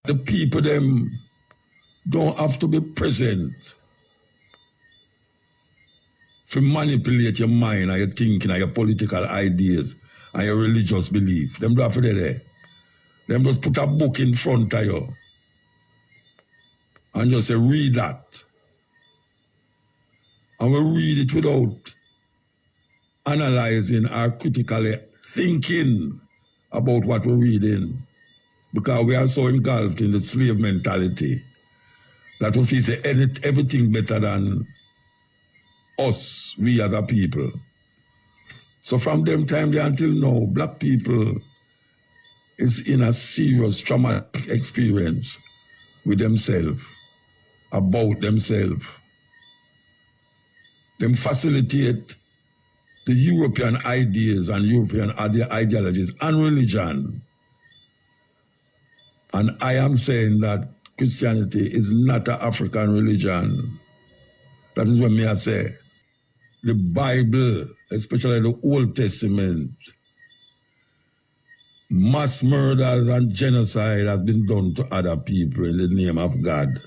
The people them don't have to be present to manipulate your mind and your thinking and your political ideas and your religious belief. Them don't have to be there. Them just put a book in front of you and just say, read that. And we read it without analyzing or critically thinking about what we're reading. Because we are so engulfed in the slave mentality that we feel say everything better than us, we as a people. So from them time until now, black people is in a serious traumatic experience with themselves, about themselves. Them facilitate the European ideas and European ideologies and religion. And I am saying that Christianity is not an African religion. That is what me I say. The Bible, especially the Old Testament, mass murders and genocide has been done to other people in the name of God.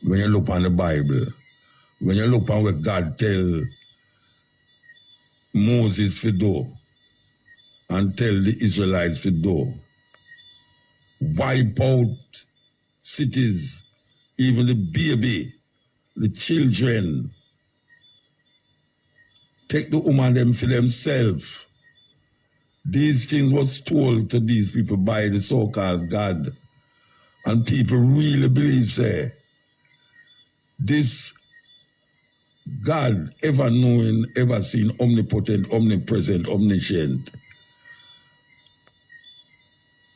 When you look on the Bible, when you look on what God tell Moses to do and tell the Israelites to do, wipe out cities, even the baby, the children, take the woman them for themselves. These things was told to these people by the so-called God. And people really believe, say, this God, ever knowing, ever seen, omnipotent, omnipresent, omniscient,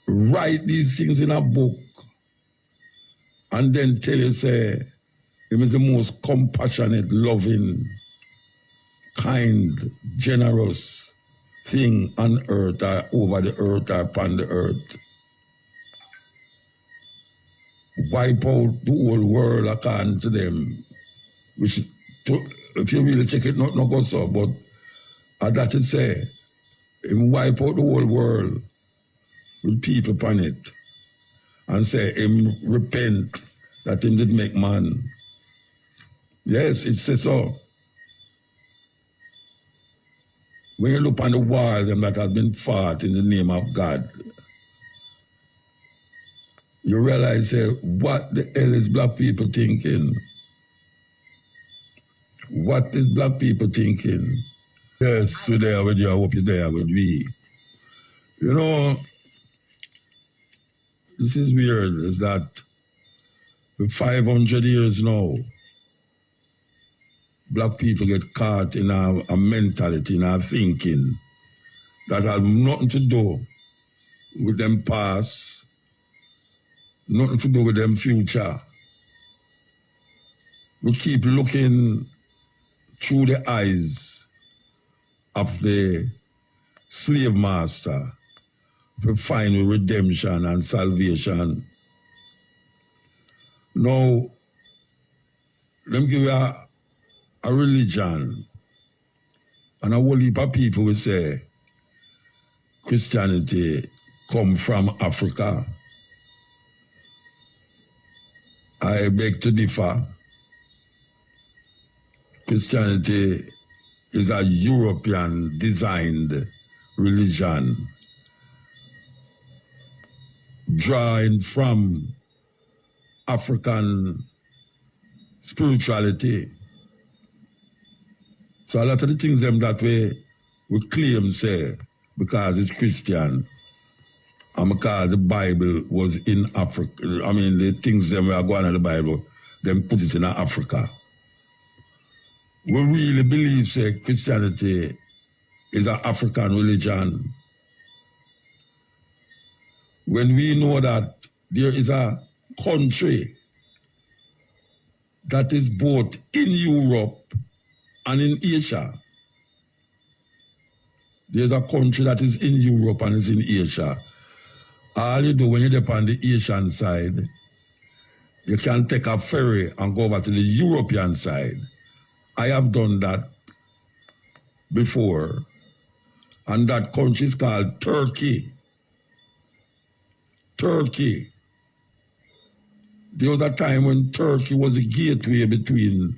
write these things in a book and then tell you, say, him is the most compassionate, loving, kind, generous thing on earth or over the earth or upon the earth. Wipe out the whole world according to them, which, if you really check it, not go so, but that is say, him wipe out the whole world with people upon it and say him repent that him did make man. Yes, it says so. When you look on the wars that has been fought in the name of God, you realize, what the hell is black people thinking? What is black people thinking? Yes, we're there with you. I hope you're there with me. You know, this is weird, is that for 500 years now, black people get caught in a mentality, in a thinking that has nothing to do with them past, nothing to do with them future. We keep looking through the eyes of the slave master to find redemption and salvation. Now, let me give you a religion, and a whole heap of people will say Christianity come from Africa. I beg to differ. Christianity is a European designed religion drawing from African spirituality. So a lot of the things them that we claim, say, because it's Christian, and because the Bible was in Africa, I mean, the things them we are going on in the Bible, them put it in Africa. We really believe, say, Christianity is an African religion. When we know that there is a country that is both in Europe and in Asia. There's a country that is in Europe and is in Asia. All you do when you're on the Asian side, you can take a ferry and go over to the European side. I have done that before. And that country is called Turkey. Turkey. There was a time when Turkey was a gateway between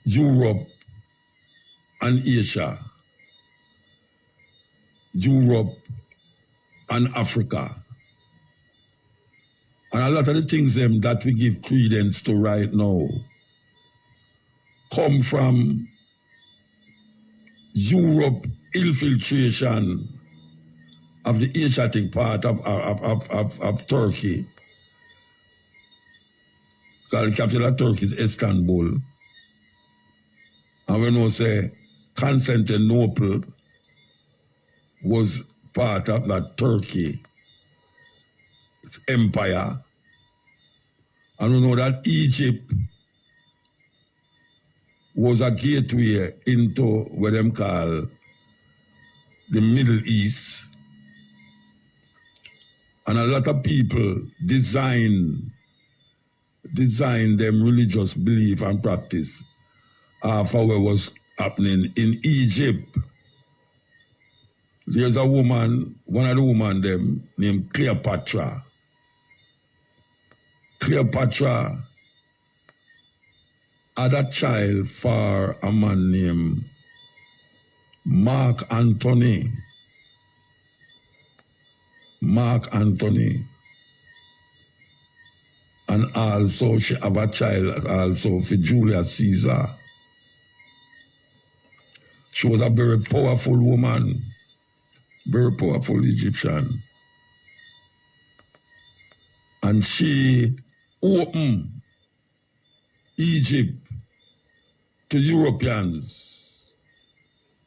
Europe and Asia, Europe and Africa. And a lot of the things that we give credence to right now come from Europe infiltration of the Asiatic part of Turkey. Because the capital of Turkey is Istanbul. And we know say Constantinople was part of that Turkey empire. And we know that Egypt was a gateway into what them call the Middle East. And a lot of people design them religious belief and practice for what was happening in Egypt. There's a woman, one of the women them named Cleopatra. Cleopatra had a child for a man named Mark Antony. Mark Antony. And also she have a child also for Julius Caesar. She was a very powerful woman, very powerful Egyptian. And she opened Egypt to Europeans.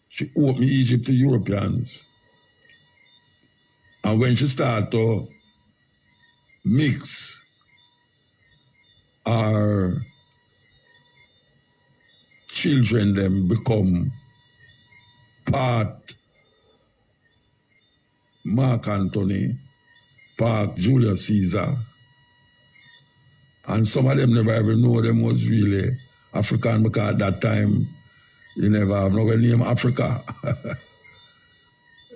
She opened Egypt to Europeans. And when she started to mix our children, them become part Mark Antony, part Julius Caesar. And some of them never even know them was really African, because at that time you never have no name Africa.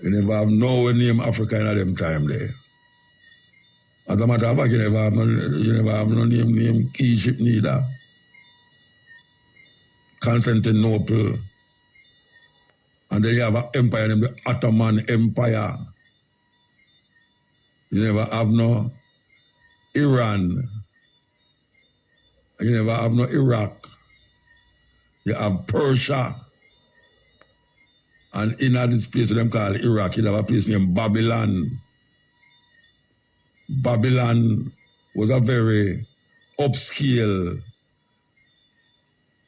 You never have no name Africa in them time there. As a matter of fact, you never have no name Egypt neither. Constantinople. And then you have an empire named the Ottoman Empire. You never have no Iran. You never have no Iraq. You have Persia. And in this place them called Iraq, you have a place named Babylon. Babylon was a very upscale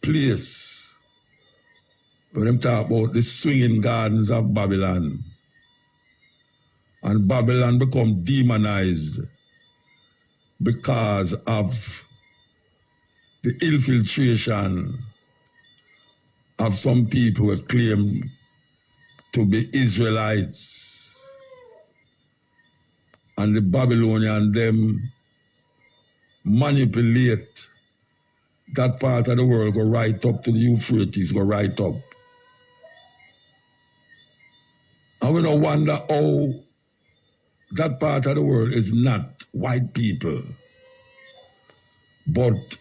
place. When them talk about the swinging gardens of Babylon. And Babylon become demonized because of the infiltration of some people who claim to be Israelites. And the Babylonian them manipulate that part of the world, go right up to the Euphrates, go right up. And we don't wonder how that part of the world is not white people, but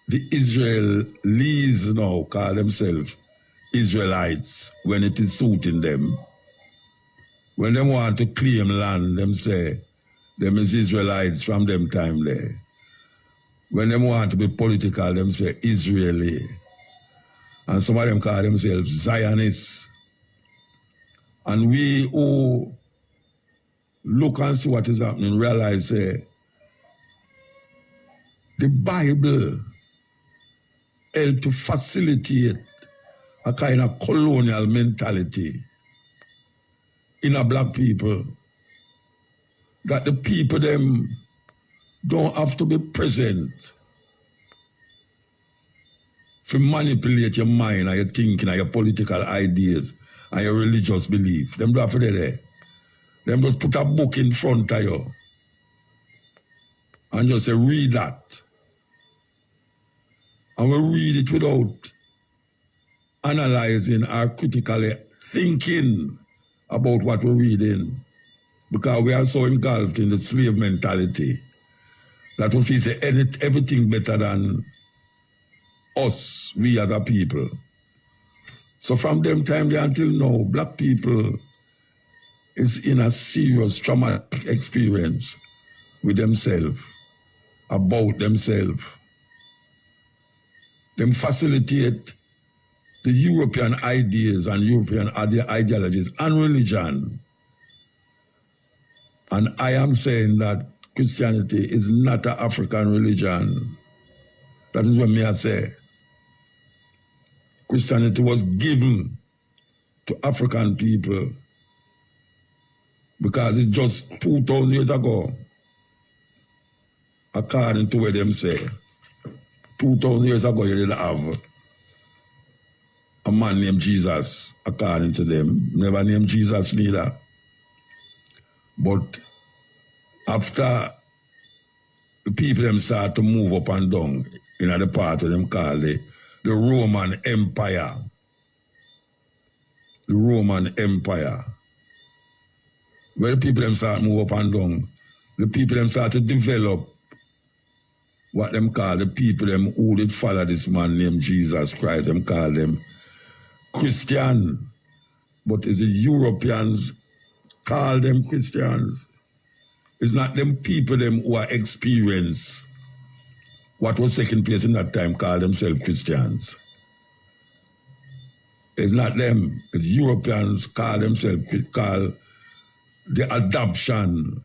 the Israelis now call themselves Israelites when it is suiting them. When they want to claim land, them say them is Israelites from them time there. When they want to be political, them say Israeli. And some of them call themselves Zionists. And we who look and see what is happening realize the Bible helped to facilitate a kind of colonial mentality in a black people, that the people them don't have to be present to manipulate your mind and your thinking and your political ideas and your religious belief. Them don't have to be there. Them just put a book in front of you and just say, read that. And we read it without analyzing or critically thinking about what we're reading, because we are so engulfed in the slave mentality that we feel say everything better than us, we as a people. So from them time until now, black people is in a serious traumatic experience with themselves, about themselves. Them facilitate the European ideas and European ideologies and religion. And I am saying that Christianity is not an African religion. That is what me I say. Christianity was given to African people because it's just 2,000 years ago, according to what them say. 2,000 years ago, you didn't have a man named Jesus, according to them. Never named Jesus neither. But after the people them start to move up and down in the part of them call the Roman Empire. The Roman Empire. Where the people them start to move up and down, the people them start to develop what them call the people them who did follow this man named Jesus Christ. Them call them Christian. But it's the Europeans call them Christians. It's not them people them who are experienced what was taking place in that time call themselves Christians. It's not them. It's Europeans call themselves, call the adoption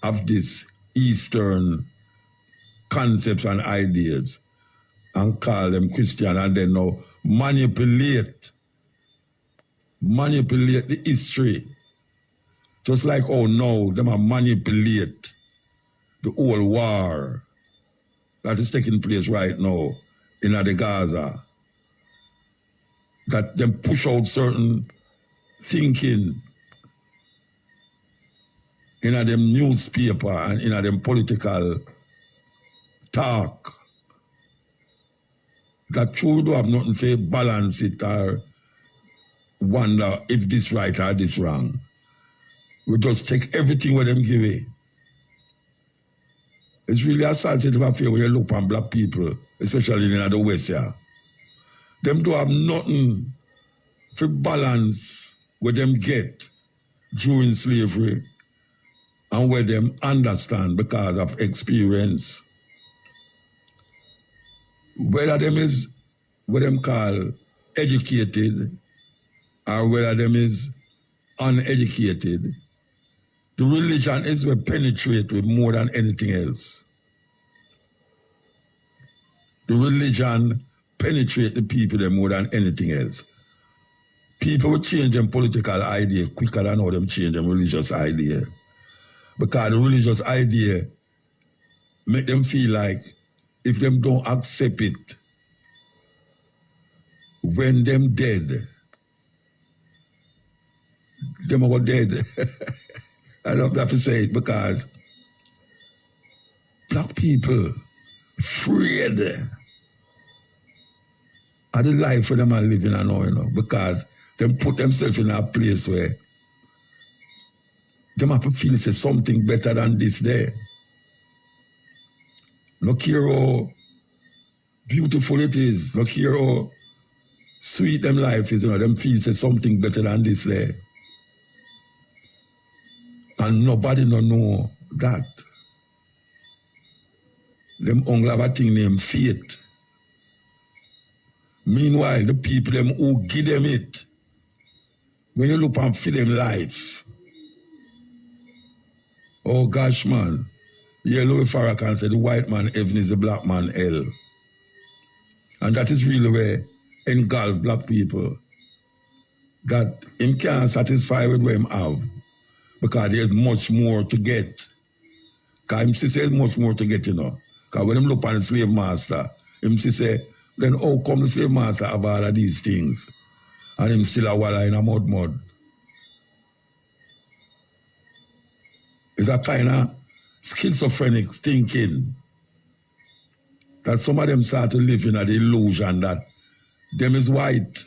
of this Eastern concepts and ideas and call them Christian, and then now manipulate the history. Just like how now them are manipulate the whole war that is taking place right now in the Gaza. That them push out certain thinking in them newspaper and in them political talk. That true do have nothing to balance it or wonder if this right or this wrong. We just take everything with them give it. It's really a sensitive affair when you look on black people, especially in the West here. Them do have nothing to balance what them get during slavery and where them understand because of experience. Whether them is what them call educated or whether them is uneducated, the religion is what penetrate with more than anything else. The religion penetrate the people them more than anything else. People will change them political idea quicker than how them change them religious idea. Because the religious idea make them feel like if them don't accept it, when them dead, them are dead. I don't have to say it because black people afraid of the life where them are living now, because them put themselves in a place where them have to feel say something better than this there. Look here how beautiful it is. Look here how sweet them life is, them feel say something better than this there. And nobody don't know that. Them only have a thing named faith. Meanwhile, the people them who give them it, when you look and feel them life, oh gosh, man. Yeah, Louis Farrakhan said the white man heaven is the black man hell. And that is really where engulf black people. That him can't satisfy with what him have. Because there's much more to get. Because him say there's much more to get, Because when him look on the slave master, him say, then how come the slave master have all of these things? And him still a walla in a mud. It's a kind of schizophrenic thinking that some of them start to live in the illusion that them is white.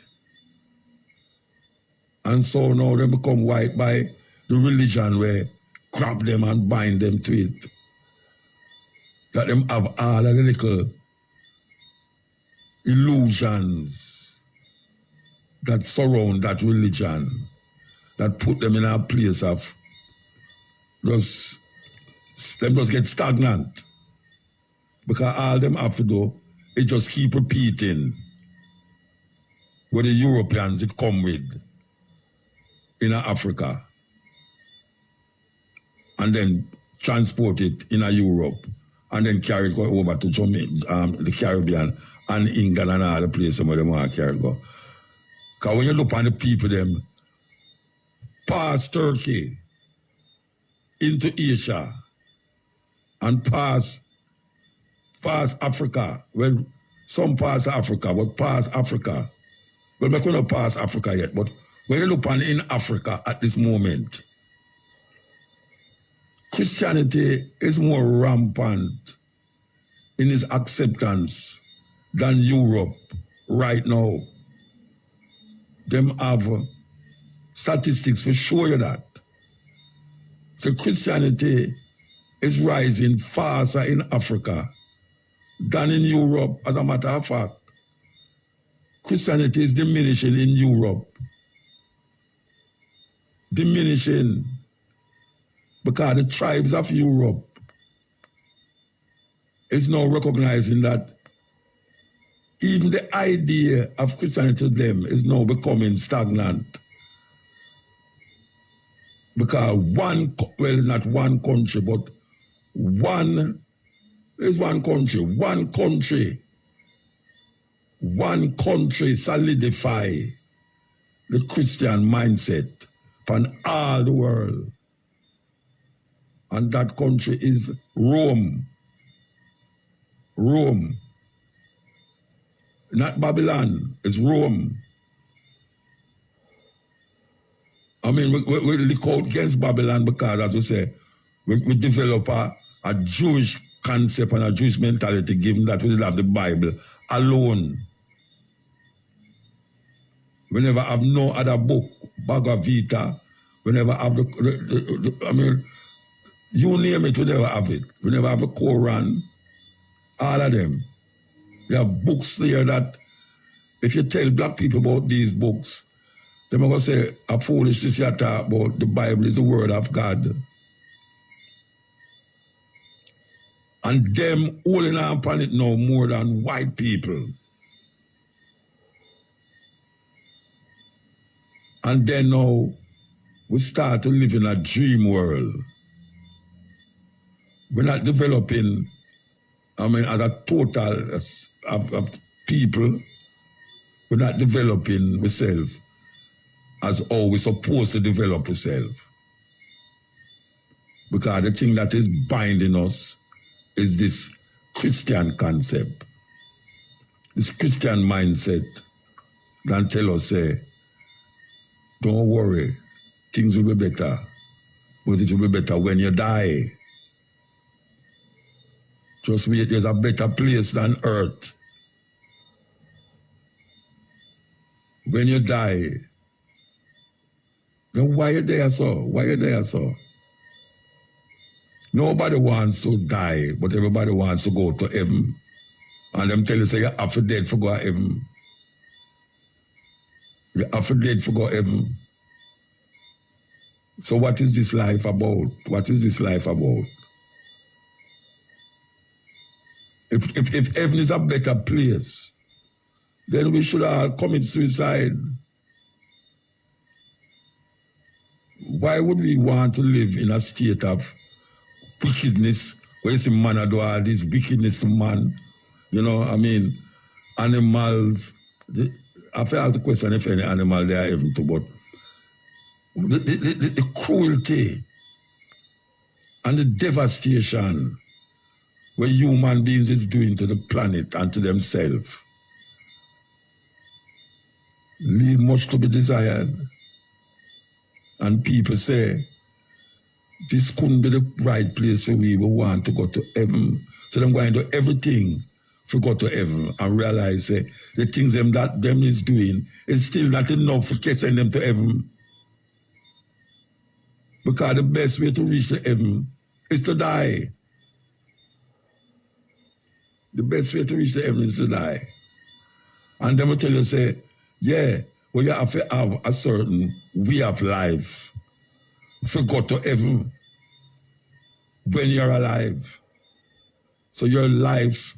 And so now they become white by the religion where grab them and bind them to it. that them have all the little illusions that surround that religion, that put them in a place of them just get stagnant. Because all them have to do is just keep repeating what the Europeans it come with in Africa and then transport it in Europe and then carry it over to the Caribbean and England and all the places where they want to carry it go. Because when you look on the people, them past Turkey into Asia and past Africa, well, some past Africa, but past Africa. Well, we're not past Africa yet, but when you look on in Africa at this moment, Christianity is more rampant in its acceptance than Europe right now. Them have statistics for show you that. So Christianity is rising faster in Africa than in Europe. As a matter of fact, Christianity is diminishing in Europe. Diminishing because the tribes of Europe is now recognizing that even the idea of Christianity to them is now becoming stagnant. Because not one country, but one country solidify the Christian mindset upon all the world. And that country is Rome. Rome. Not Babylon, it's Rome. I mean, we look out against Babylon because, as we say, we develop a Jewish concept and a Jewish mentality, given that we have the Bible alone. We never have no other book, Bhagavad Gita. We never have I mean, you name it, we never have it. We never have the Quran. All of them. There are books there that, if you tell black people about these books, they're going to say, a foolishness you talk about, the Bible is the word of God. And them holding on upon it now more than white people. And then now, we start to live in a dream world. We're not developing, I mean, as a total of people, we're not developing ourselves as how we're supposed to develop ourselves. Because the thing that is binding us is this Christian concept, this Christian mindset that tell us, say, don't worry, things will be better, but it will be better when you die. Just wait, there's a better place than earth. When you die, then why you there so? Why you there so? Nobody wants to die, but everybody wants to go to heaven. And them tell you, say, you have to dead for go to heaven. You have to dead for go to heaven. So what is this life about? What is this life about? If heaven is a better place, then we should all commit suicide. Why would we want to live in a state of wickedness, where you see man do all this wickedness to man? You know, I mean, animals, I have to ask the question if any animal they are heaven to, but the cruelty and the devastation what human beings is doing to the planet and to themselves leave much to be desired. And people say, this couldn't be the right place for we want to go to heaven. So them going to do everything to go to heaven and realize the things that them is doing is still not enough for catching them to heaven. Because the best way to reach the heaven is to die. The best way to reach the heaven is to die. And then will tell you, say, yeah, well, you have to have a certain way of life to go to heaven when you're alive. So your life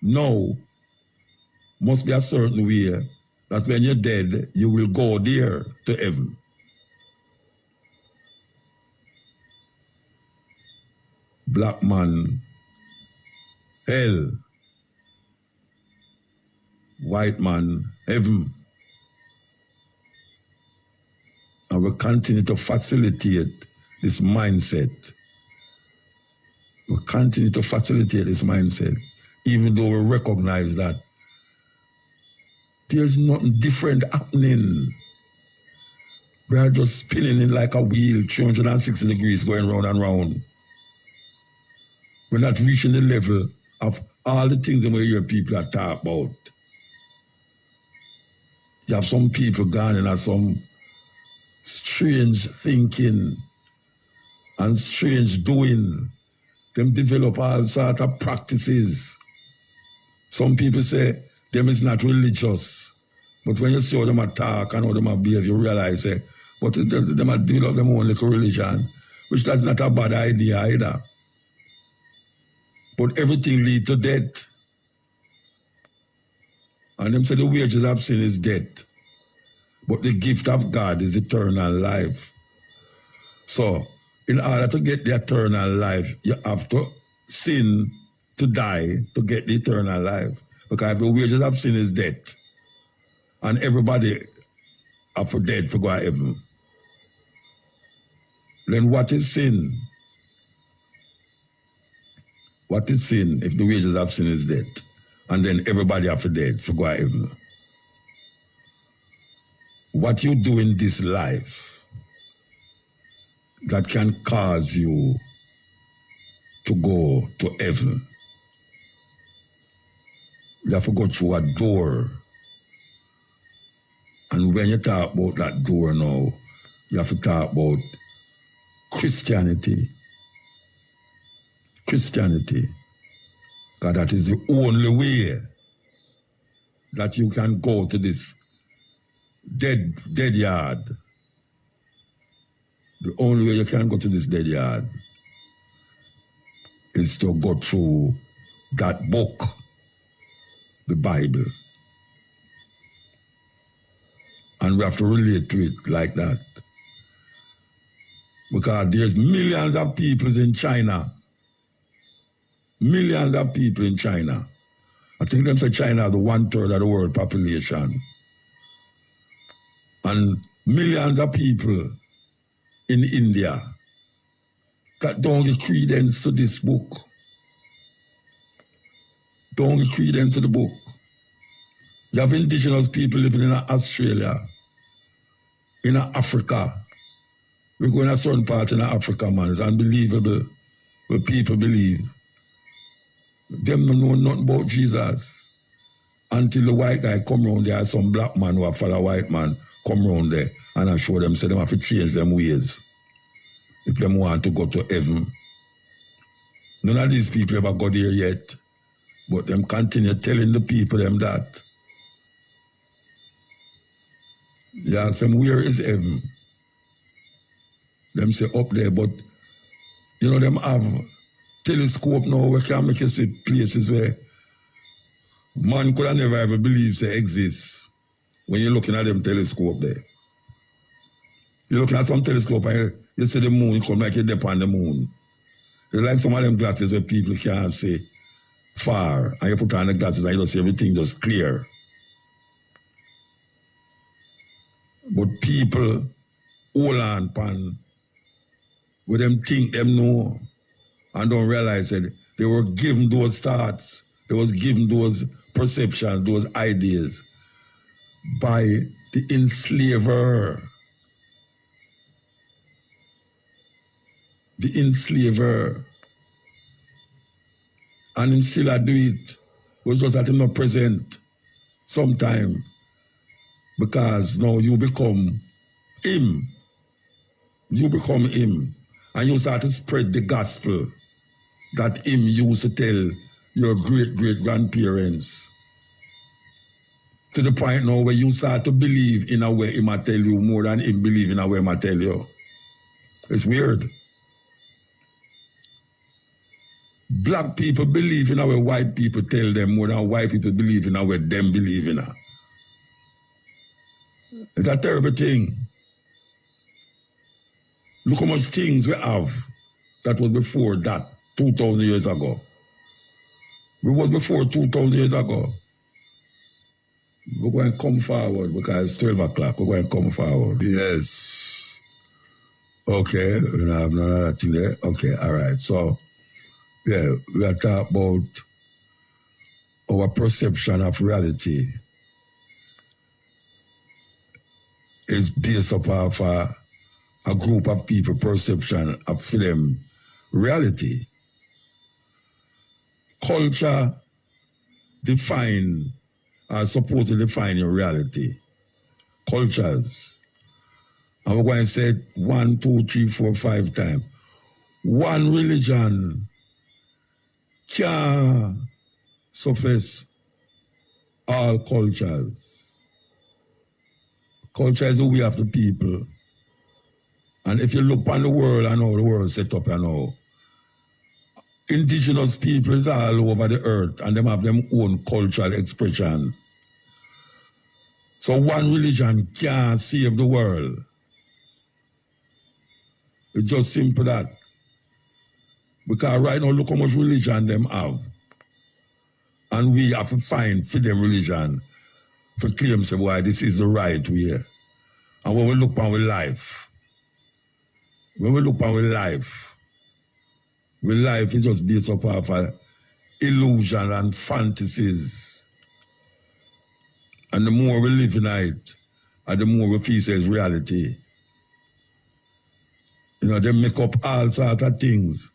now must be a certain way that when you're dead, you will go there to heaven. Black man, hell. White man, heaven. And we continue to facilitate this mindset. We continue to facilitate this mindset, even though we recognize that there's nothing different happening. We are just spinning in like a wheel, 360 degrees going round and round. We're not reaching the level of all the things that we hear people are talk about. You have some people gone in some strange thinking and strange doing. Them develop all sorts of practices. Some people say them is not religious. But when you see how them attack and how them behave, you realize, but them have developed their own little religion, which that's not a bad idea either. But everything leads to death. And them say the wages of sin is death. But the gift of God is eternal life. So, in order to get the eternal life, you have to sin to die to get the eternal life. Because the wages of sin is death. And everybody are for dead for go to heaven. Then what is sin? What is sin if the wages of sin is death? And then everybody after dead for go to heaven. What you do in this life that can cause you to go to heaven. You have to go through a door. And when you talk about that door now, you have to talk about Christianity. Christianity. Because that is the only way that you can go to this dead yard. The only way you can go to this dead yard is to go through that book, the Bible. And we have to relate to it like that. Because there's millions of people in China. Millions of people in China. I think them say China is the 1/3 of the world population. And millions of people in India that don't give credence to this book. Don't give credence to the book. You have indigenous people living in Australia, in Africa. We go in a certain part in Africa, man. It's unbelievable what people believe. Them don't know nothing about Jesus. Until the white guy come around there, some black man who follow white man come around there and I show them, say them have to change them ways if them want to go to heaven. None of these people ever got there yet, but them continue telling the people them that. You ask them, where is heaven? Them say up there, but you know them have telescope now where can make you see places where man could have never ever believed they exist when you're looking at them telescope there. You're looking at some telescope and you see the moon come like you're up on the moon. It's like some of them glasses where people can't see far and you put on the glasses and you don't see everything just clear. But people hold on pan with them think them know and don't realize that they were given those thoughts, they was given those perceptions, those ideas by the enslaver. The enslaver. And him still I do it. Was just that him not present sometime. Because now you become him. You become him. And you start to spread the gospel that him used to tell your great-great-grandparents. To the point now where you start to believe in a way he might tell you more than him believe in a way he might tell you. It's weird. Black people believe in a way white people tell them more than white people believe in a way them believe in. It's a terrible thing. Look how much things we have that was before that, 2,000 years ago. We was before 2,000 years ago. We're going to come forward because it's 12 o'clock. We're going to come forward. Yes. Okay, we don't have none of that thing there. Okay, all right. So, yeah, we are talking about our perception of reality is based upon a group of people perception of them reality. Culture define are supposed to define your reality. Cultures. And we're going to say 1, 2, 3, 4, 5 times. One religion can suffice all cultures. Culture is the way of the people. And if you look on the world and how the world is set up and how, indigenous people is all over the earth and them have their own cultural expression. So one religion can't save the world. It's just simple that. Because right now, look how much religion them have. And we have to find for them religion for claim say, why this is the right way. And when we look on with life, life is just based upon illusion and fantasies. And the more we live in it, and the more we feel it's reality. You know, they make up all sorts of things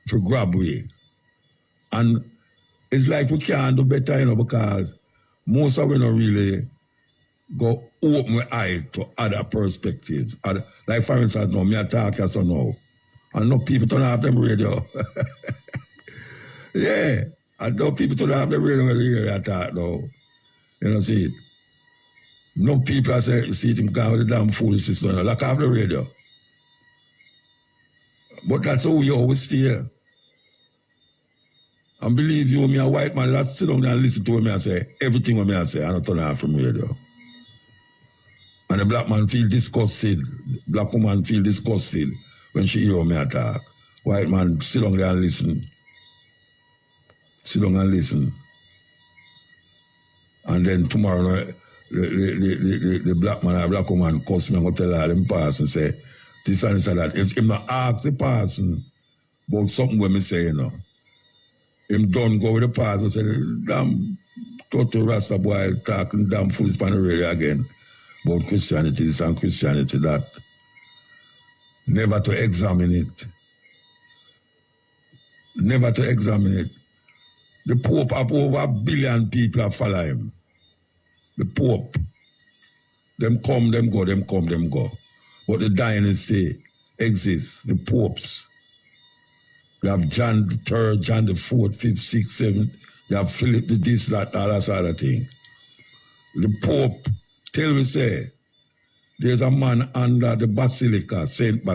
to grab we. And it's like we can't do better, you know, because most of we don't really go open my eye to other perspectives. Like for instance, now, me I talk here so now. And no people don't have them radio. Yeah. I know people don't have them radio when they hear me talk now. You know, see it. No people I say, see it him because of the damn foolishness, you know, like I have the radio. But that's how we always stay here. And believe you, me a white man, that sit down there and listen to what me I say. Everything what me I say, I don't turn off from radio. And the black man feel disgusted. Black woman feel disgusted when she hear me talk. White man sit down there and listen. Sit down and listen. And then tomorrow, the black man or black woman cuss me and go tell all them pass and say, this and this and that. If him not ask the person about something when me say, you know, him done go with the pass and say, damn, total Rasta boy talking damn foolish on the radio again about Christianity, this and Christianity, that. Never to examine it. Never to examine it. The Pope have over 1 billion people that follow him. The Pope. Them come, them go, them come, them go. But the dynasty exists, the popes. You have John the 3rd, John the 4th, 5th, 6th, 7th. You have Philip the this, that, all that sort of thing. The Pope, tell me say, there's a man under the Basilica, Saint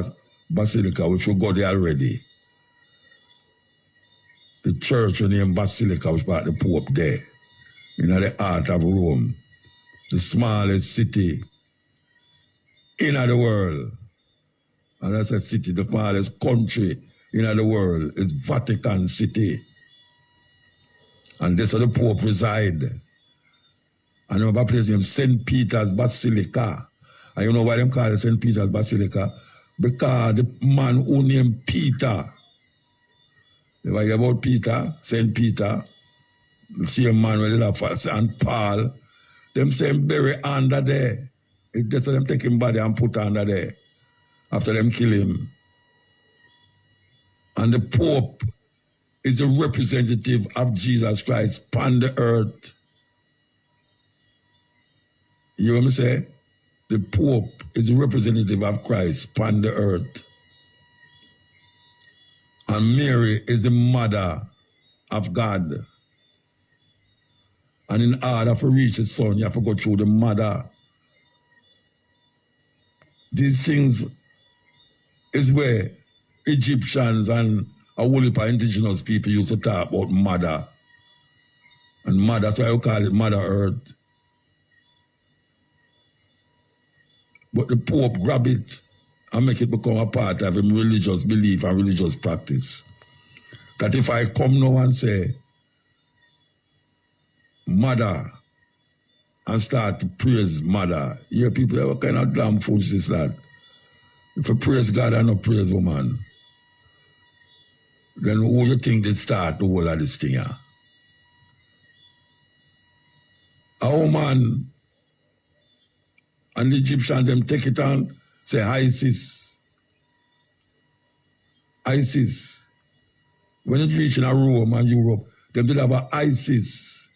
Basilica, which we go there already. The church named Basilica was part of the Pope there, in the heart of Rome, the smallest city in the world. And that's a city, the smallest country in the world is Vatican City. And this is the Pope reside. And another place named St. Peter's Basilica. And you know why they call it St. Peter's Basilica? Because the man who named Peter, you ever hear about Peter, St. Peter, the same man with the fast, and Paul, them same bury under there. It's just them take him body and put under there after them kill him. And the Pope is a representative of Jesus Christ upon the earth. You hear me say? The Pope is a representative of Christ upon the earth. And Mary is the mother of God. And in order to reach the son, you have to go through the mother. These things is where Egyptians and a whole heap of indigenous people used to talk about mother. And mother, that's why I call it Mother Earth. But the Pope grab it and make it become a part of him religious belief and religious practice. That if I come now and say, mother, and start to praise mother, you hear people say, what kind of damn fools is that? If you praise God and not praise woman, then who you think they start the whole of this thing here? A woman and the Egyptians, them take it on, say Isis. Isis. When it reach in a Rome and Europe, them did have a Isis.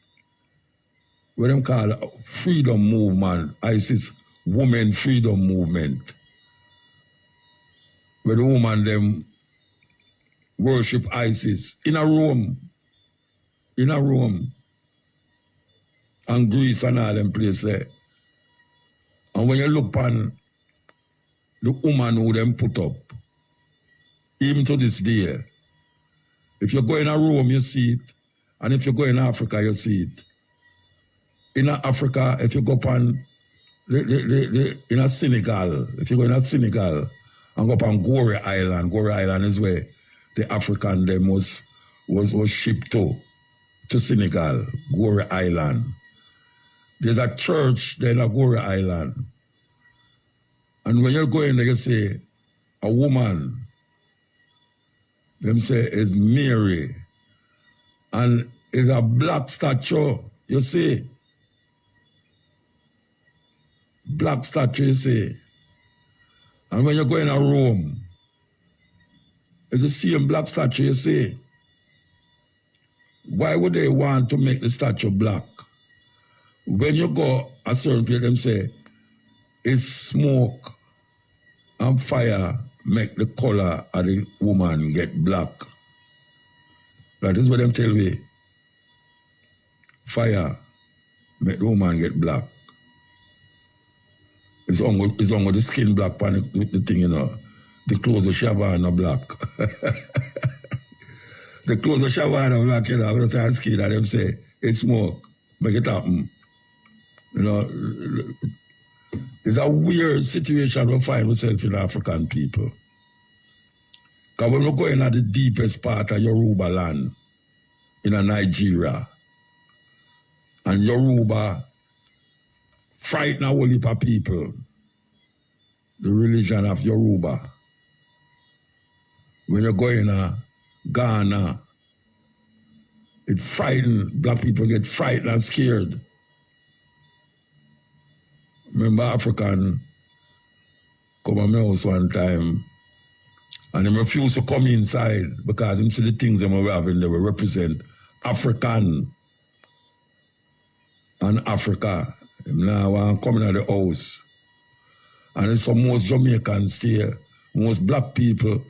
What them call freedom movement. Isis, women freedom movement. Where the woman them worship Isis in a Rome. In a Rome. And Greece and all them places there. And when you look on the woman who them put up, even to this day, if you go in a Rome, you see it. And if you go in Africa, you see it. In Africa, if you go upon in a Senegal, if you go in a Senegal and go upon Gorée Island is where the African them was shipped to Senegal, Gorée Island. There's a church there in Gorée Island. And when you go in there, you say, a woman, them say is Mary. And it's a black statue, you see. Black statue, you see. And when you go in a Rome, it's the same black statue, you see. Why would they want to make the statue black? When you go a certain place, them say, it's smoke and fire make the color of the woman get black. That is what them tell me. Fire make the woman get black. It's only the skin black pan the thing, you know. The clothes of Shavana black. The clothes of Shavana black, you know. I'm going to say skin and them say, it's smoke. Make it happen. You know, it's a weird situation we find ourselves in African people. Because when we go in at the deepest part of Yoruba land, in Nigeria, and Yoruba frighten a whole heap of people, the religion of Yoruba. When you go in Ghana, it frighten, black people get frightened and scared. Remember African come to my house one time and he refused to come inside because he see the things they were having, they will represent African and Africa. Him now want to come in the house. And it's some most Jamaicans here, most black people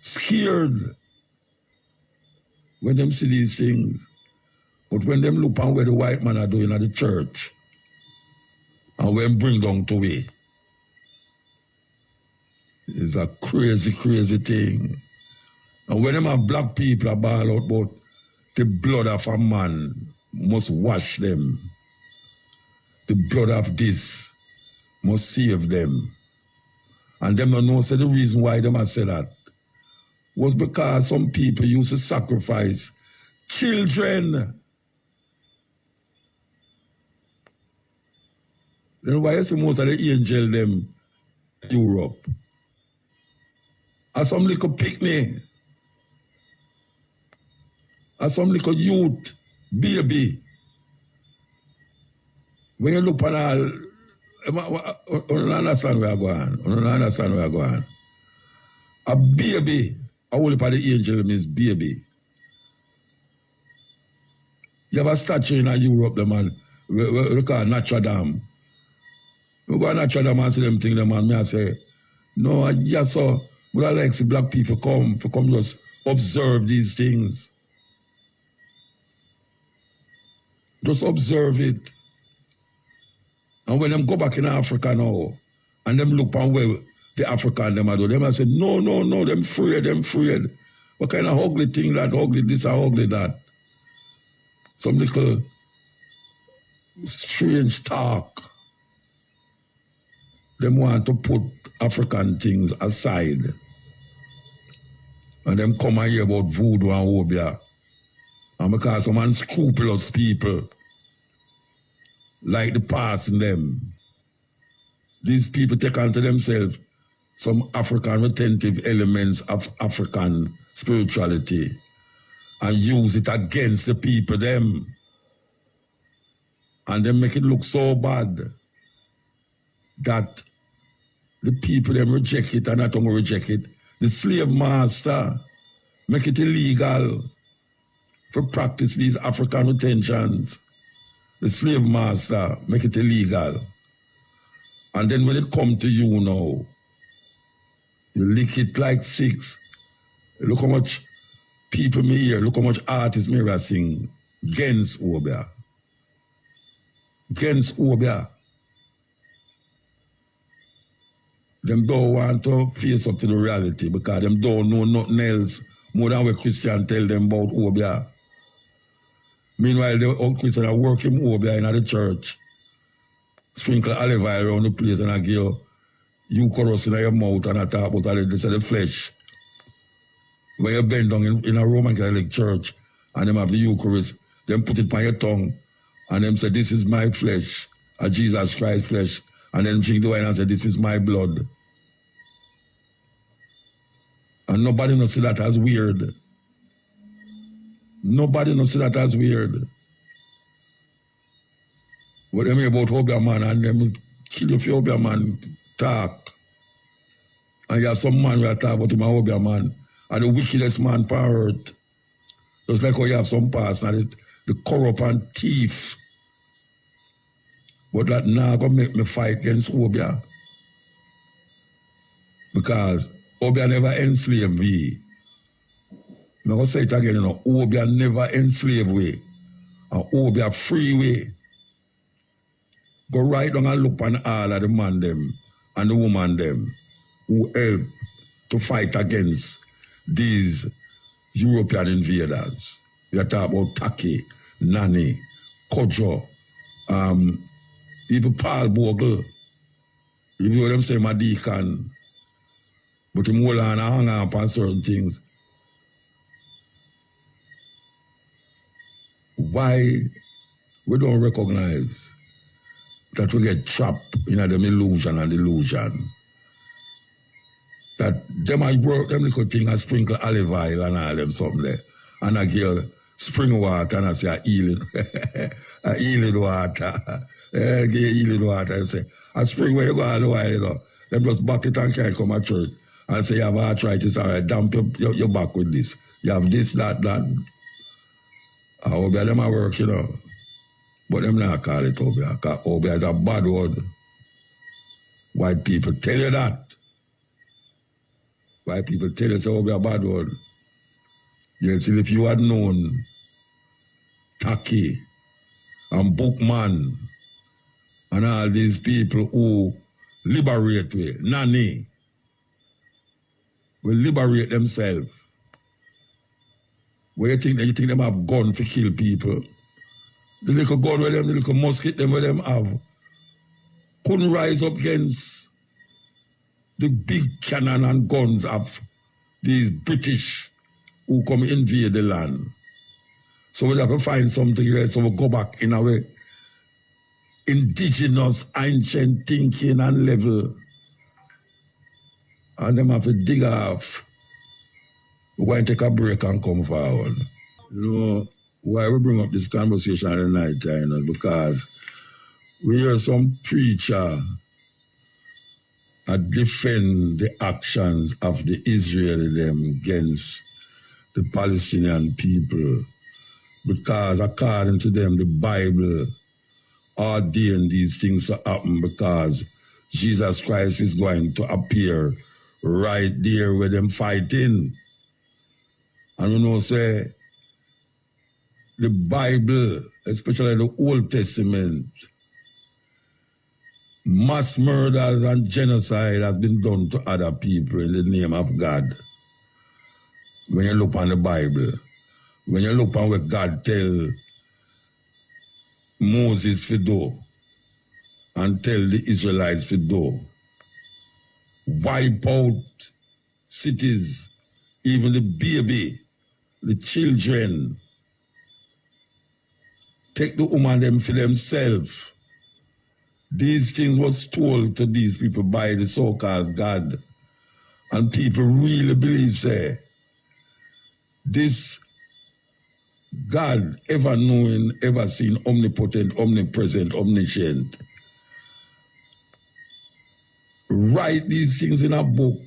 scared when them see these things. But when them look on where the white man are doing at the church, and when bring down to it, it's a crazy, crazy thing. And when them have black people are ball out about the blood of a man must wash them. The blood of this must save them. And them don't know, say the reason why them have said that was because some people used to sacrifice children. Then why is most of the angel them Europe? And some little picnic. And some little youth, baby. When you look on all, you don't understand where I go on. You don't understand where I go on. A baby, I will look at the angel means baby. You have a statue in Europe, the man, we call Notre Dame. We go to Notre Dame and see them thing, the man, me I say, no, yes, sir, but I like to see black people come just observe these things. Just observe it. And when them go back in Africa now, and them look on where the African them are doing, them I say, no, them afraid. What kind of ugly thing that, ugly this or ugly that? Some little strange talk. Them want to put African things aside. And them come and hear about voodoo and obia. And because some unscrupulous people like the past in them, these people take unto themselves some African retentive elements of African spirituality and use it against the people them. And they make it look so bad that the people them reject it and not only reject it. The slave master make it illegal to practice these African retentions. The slave master make it illegal. And then when it come to you now, you lick it like six. Look how much people me hear, look how much artists me hear sing against obia. Against obia. Them don't want to face up to the reality because them don't know nothing else more than what Christian tell them about obia. Meanwhile, the old Christian are working obia in the church. Sprinkle olive oil around the place and I give you chorus in your mouth and I talk about the flesh. When you bend down in a Roman Catholic church and them have the Eucharist, them put it on your tongue and them say, this is my flesh, a Jesus Christ flesh. And then drink the wine and say, this is my blood. And nobody knows see that as weird. Nobody knows see that as weird. What they mean about Obia man and them kill you for Obia man talk. And you have some man who talk about him and Obia man and the wickedest man on earth. Just like how you have some past and the corrupt and thief. But that now gonna make me fight against Obia. Because Obia never enslaved me. I'm gonna say it again, you know, Obia never enslaved we. And Obia free way. Go right down and look on all of the man them and the woman them who help to fight against these European invaders. We are talking about Taki, Nani, Kojo, even Paul Bogle. You hear them say Madikan, but him hold on and hang up on certain things. Why we don't recognize that we get trapped in them illusion and delusion? That them I work them little thing and sprinkle olive oil and all them something there. And I give spring water and I say a healing. A healing water. Give healing water and say, a spring where you go all the while, you know. Them just back it and can't come at church. And say you have arthritis, all right, dump your back with this. You have this, that. I hope them I work, you know. But them not call it Obia, because Obia is a bad word. White people tell you that. White people tell you, say Obia a bad word. Yes, if you had known Taki and Bookman and all these people who liberate we, Nani, will liberate themselves. Where you think them have gun to kill people? The little gun with them, the little musket them with them have, couldn't rise up against the big cannon and guns of these British who come invade the land. So we have to find something else, so we go back in our indigenous, ancient thinking and level. And them have to dig off. We're going to take a break and come forward. You know, why we bring up this conversation at the night time is because we hear some preacher defend the actions of the Israeli them against the Palestinian people, because according to them, the Bible ordained these things to happen because Jesus Christ is going to appear right there where them fighting. And you know, say, the Bible, especially the Old Testament, mass murders and genocide has been done to other people in the name of God. When you look on the Bible, when you look on what God tell Moses to do and tell the Israelites to do, wipe out cities, even the baby, the children, take the woman them for themselves. These things was told to these people by the so-called God. And people really believe, say, this God, ever knowing, ever seen, omnipotent, omnipresent, omniscient, write these things in a book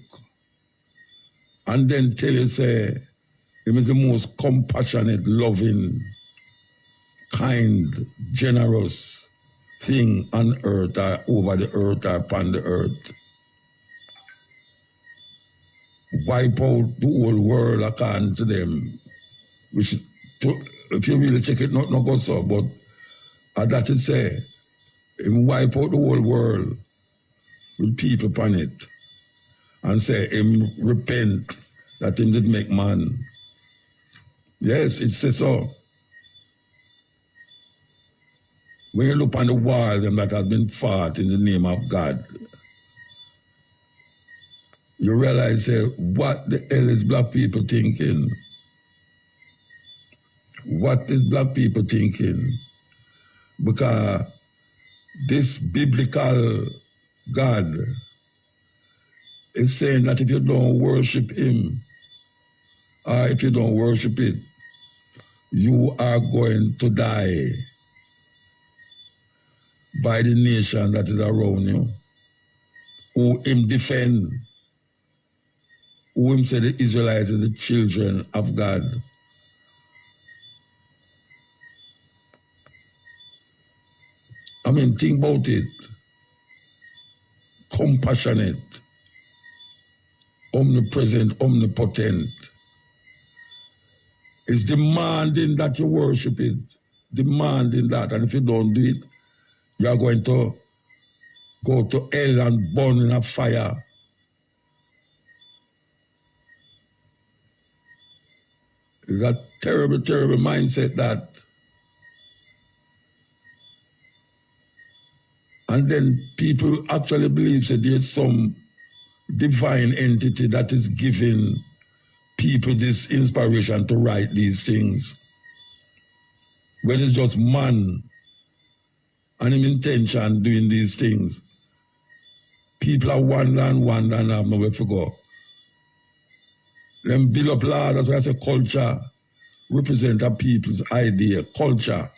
and then tell you, say, Him is the most compassionate, loving, kind, generous thing on earth or over the earth or upon the earth. Wipe out the whole world according to them, which, if you really check it, not go so, but that is say, Him wipe out the whole world with people upon it and say, Him repent that Him did make man. Yes, it says so. When you look on the wars that has been fought in the name of God, you realize, what the hell is black people thinking? What is black people thinking? Because this biblical God is saying that if you don't worship Him, or if you don't worship it, you are going to die by the nation that is around you, who Him defend, who Him say the Israelites are the children of God. I mean, think about it. Compassionate, omnipresent, omnipotent. It's demanding that you worship it. Demanding that. And if you don't do it, you are going to go to hell and burn in a fire. It's a terrible, terrible mindset that. And then people actually believe that there's some divine entity that is giving people this inspiration to write these things. When it's just man and his intention doing these things. People are wondering and have nowhere to go. Them build up laws, that's why I say culture represent a people's idea, culture.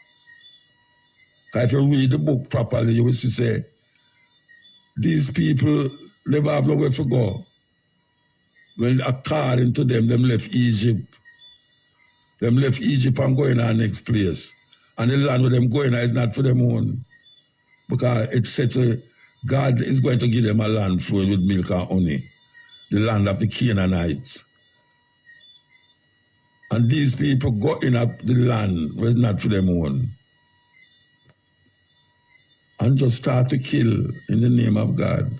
Because if you read the book properly, you will see, say, these people never have nowhere to go. When according to them left Egypt. Them left Egypt and going to the next place. And the land where them going is not for them own. Because it said God is going to give them a land flowing with milk and honey. The land of the Canaanites. And these people go in up the land where it's not for them own. And just start to kill in the name of God.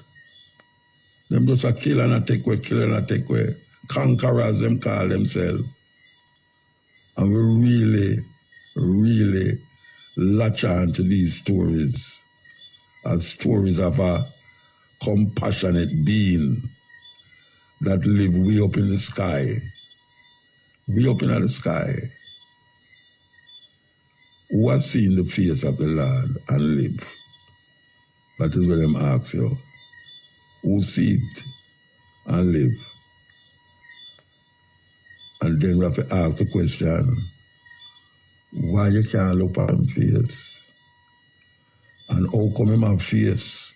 Them just a kill and a take away, kill and a take away. Conquerors, them call themselves. And we really, really latch on to these stories as stories of a compassionate being that live way up in the sky. Way up in the sky. Who has seen the face of the Lord and live? That is what them ask you. Who see it and live? And then we have to ask the question, why you can't look at him face? And how come him have face?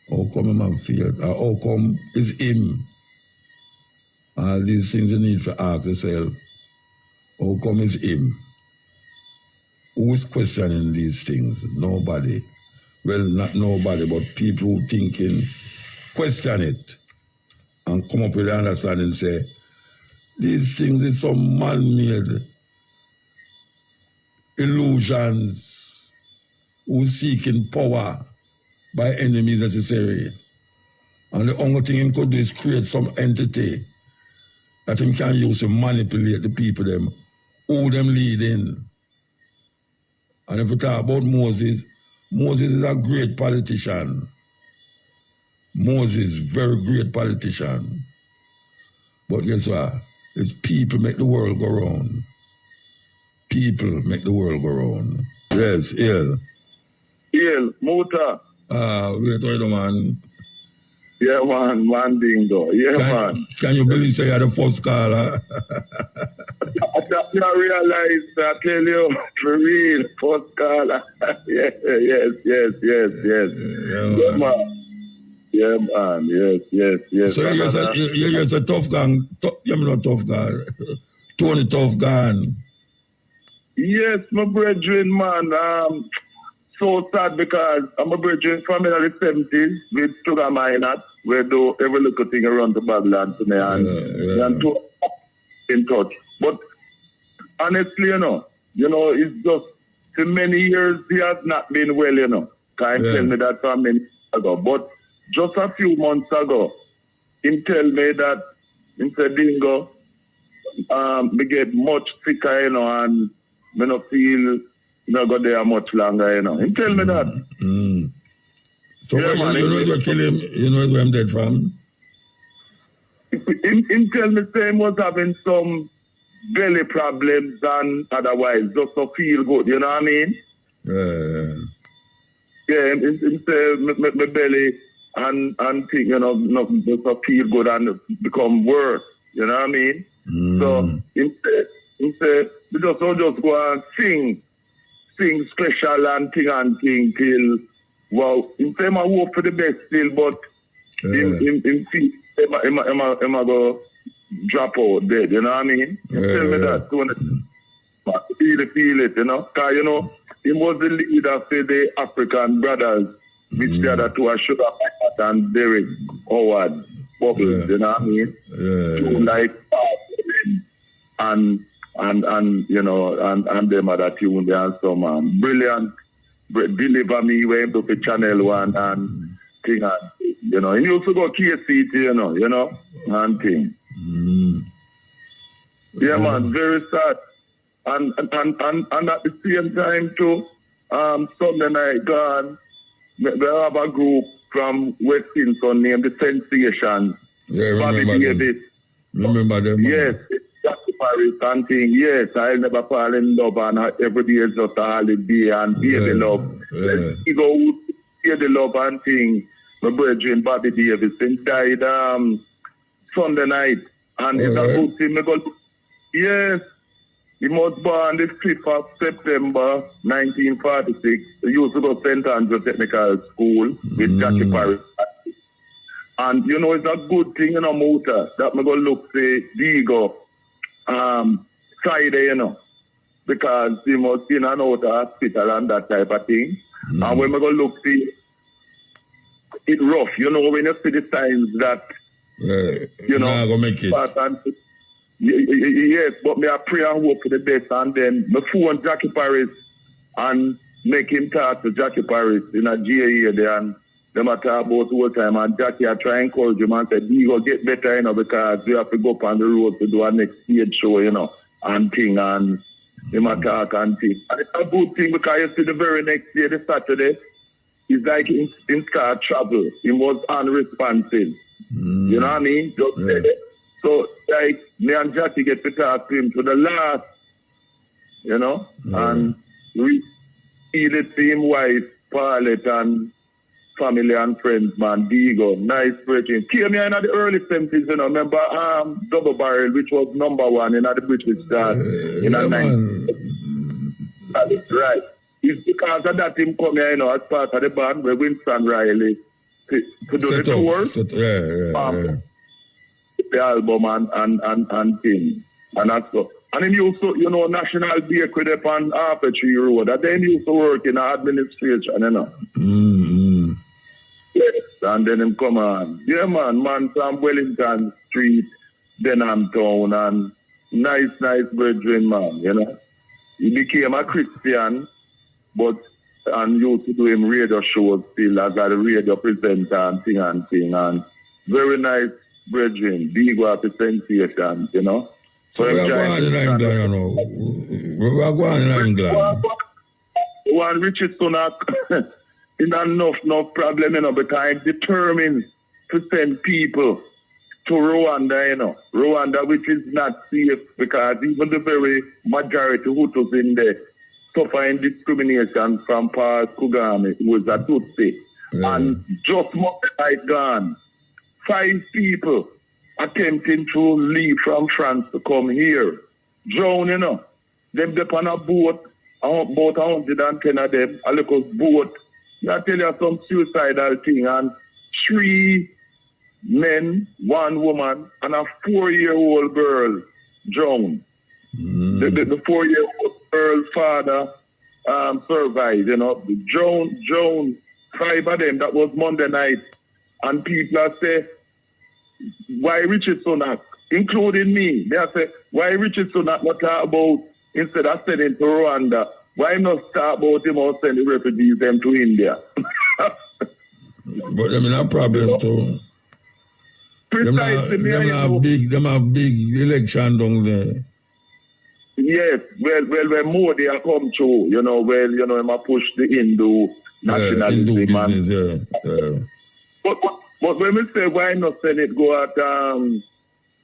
How come him have face? Or how come is him? All these things you need to ask yourself. How come is him? Who is questioning these things? Nobody. Well, not nobody, but people who thinking, question it and come up with the understanding and say, these things is some man-made illusions, who seeking power by any means necessary. And the only thing him could do is create some entity that him can use to manipulate the people them, who them leading. And if we talk about Moses, Moses is a great politician. Moses, very great politician. But guess what? It's people make the world go round. People make the world go round. Yes, Ill. Muta. Wait, man. Yeah, man, dingo. Yeah, man. Can you believe you're the first caller? I realize, I tell you, for real, first caller. Yes. Yeah, man. Yeah, man. Yes. So you're a tough guy. You're not tough guy. Tony Tough Gun. Yes, my brethren, man. So sad because I'm a brethren from in the 70s with sugar miners. We do every little thing around the Babylon to me and to in touch. But honestly, you know, it's just for many years he has not been well, you know. Can't tell me that from many years ago. But just a few months ago, he tell me that he said, Dingo, me get much sicker, you know, and me not feel not go there much longer, you know. He tell me that. So you know where kill him? You know where I'm dead from? He tell me he was having some belly problems and otherwise just to feel good, you know what I mean? Yeah, he say my belly and thing, you know, not just to feel good and become worse, you know what I mean? So he say we just go and sing special and thing till, wow, in time I hope for the best still, but in feel, go drop out dead, you know what I mean? You tell me that, so feel it, you know? Because, you know, he was the leader for the African brothers, which the other two are Sugar Pat and Derek Howard Bubbles, you know what I mean? Two like and you know, and them other tune there and some brilliant Deliver Me went to the Channel 1 and thing, and, you know, he used to go KCT, you know, and thing. Yeah, man, very sad. And at the same time too, Sunday night gone, we have a group from West Kingston named The Sensation. Yeah, remember them. Yes. Jackie Paris and thing, yes, I'll never fall in love and every day is just a holiday and baby love. Let's go hear the love and thing. My brethren Bobby Davidson died Sunday night and it's a good thing. Yes, he was born the 5th of September 1946. He used to go to St. Andrew Technical School with Jackie Paris. And you know, it's a good thing, you know, Muta, that I'm going to look for Diego Friday, you know, because he must in and out of hospital and that type of thing. And when we go look see it rough, you know, when you see the signs that you know, go make it. Yes, but me I pray and hope for the best, and then me phone Jackie Paris and make him talk to Jackie Paris in a GA there, and them a talk about all the time, and Jackie I try and encourage him and say, you go get better, you know, because we have to go up on the road to do our next stage show, you know, and thing, and him a talk and thing. And it's a good thing because you see the very next day, the Saturday, it's like in start travel. He was unresponsive. You know what I mean? Just so like me and Jackie get to talk to him to the last, you know, and we feel it to him wife, Paulette, and family and friends, man, Diego, nice preaching. Came here in the early 70s, you know, remember Double Barrel, which was #1 in the British chart in the 90s. Right. It's because of that him come here, you know, as part of the band where Winston Riley to do the tour. The album and thing. And that's so. And then used to, you know, National Bakery upon Arthur Tree Road. And then he used to work in administration, you know. Yes, and then him come on. Yeah, man from Wellington Street, Denham Town, and nice brethren, man, you know. he became a Christian, but and used to do him radio shows still as a radio presenter and thing. And very nice brethren, big representation, you know. So we are going in England, you know. We are going in England. One Richard Sunak is enough problem, you know, because I'm determined to send people to Rwanda, you know. Rwanda, which is not safe because even the very majority Hutus in there suffering discrimination from Paul Kagame, who was a Tutsi. Yeah. And just more like gone, 5 people attempting to leave from France to come here. Drown, you know. Them up on a boat, about 110 of them, a little boat. I tell you some suicidal thing, and 3 men, 1 woman, and a 4-year-old girl drowned. The 4-year-old girl's father survived, you know. Drowned 5 of them. That was Monday night. And people are saying, why Richard Sunak, including me, they are saying, why Richard Sunak not talk about, instead of sending to Rwanda, why not talk about him or send the refugees them to India? But I mean, a problem too. Precisely. Them have big election down there. Yes, well, when Modi are come through, you know, I push the Hindu nationalism. Hindu business, yeah. But when we say why not send it go out to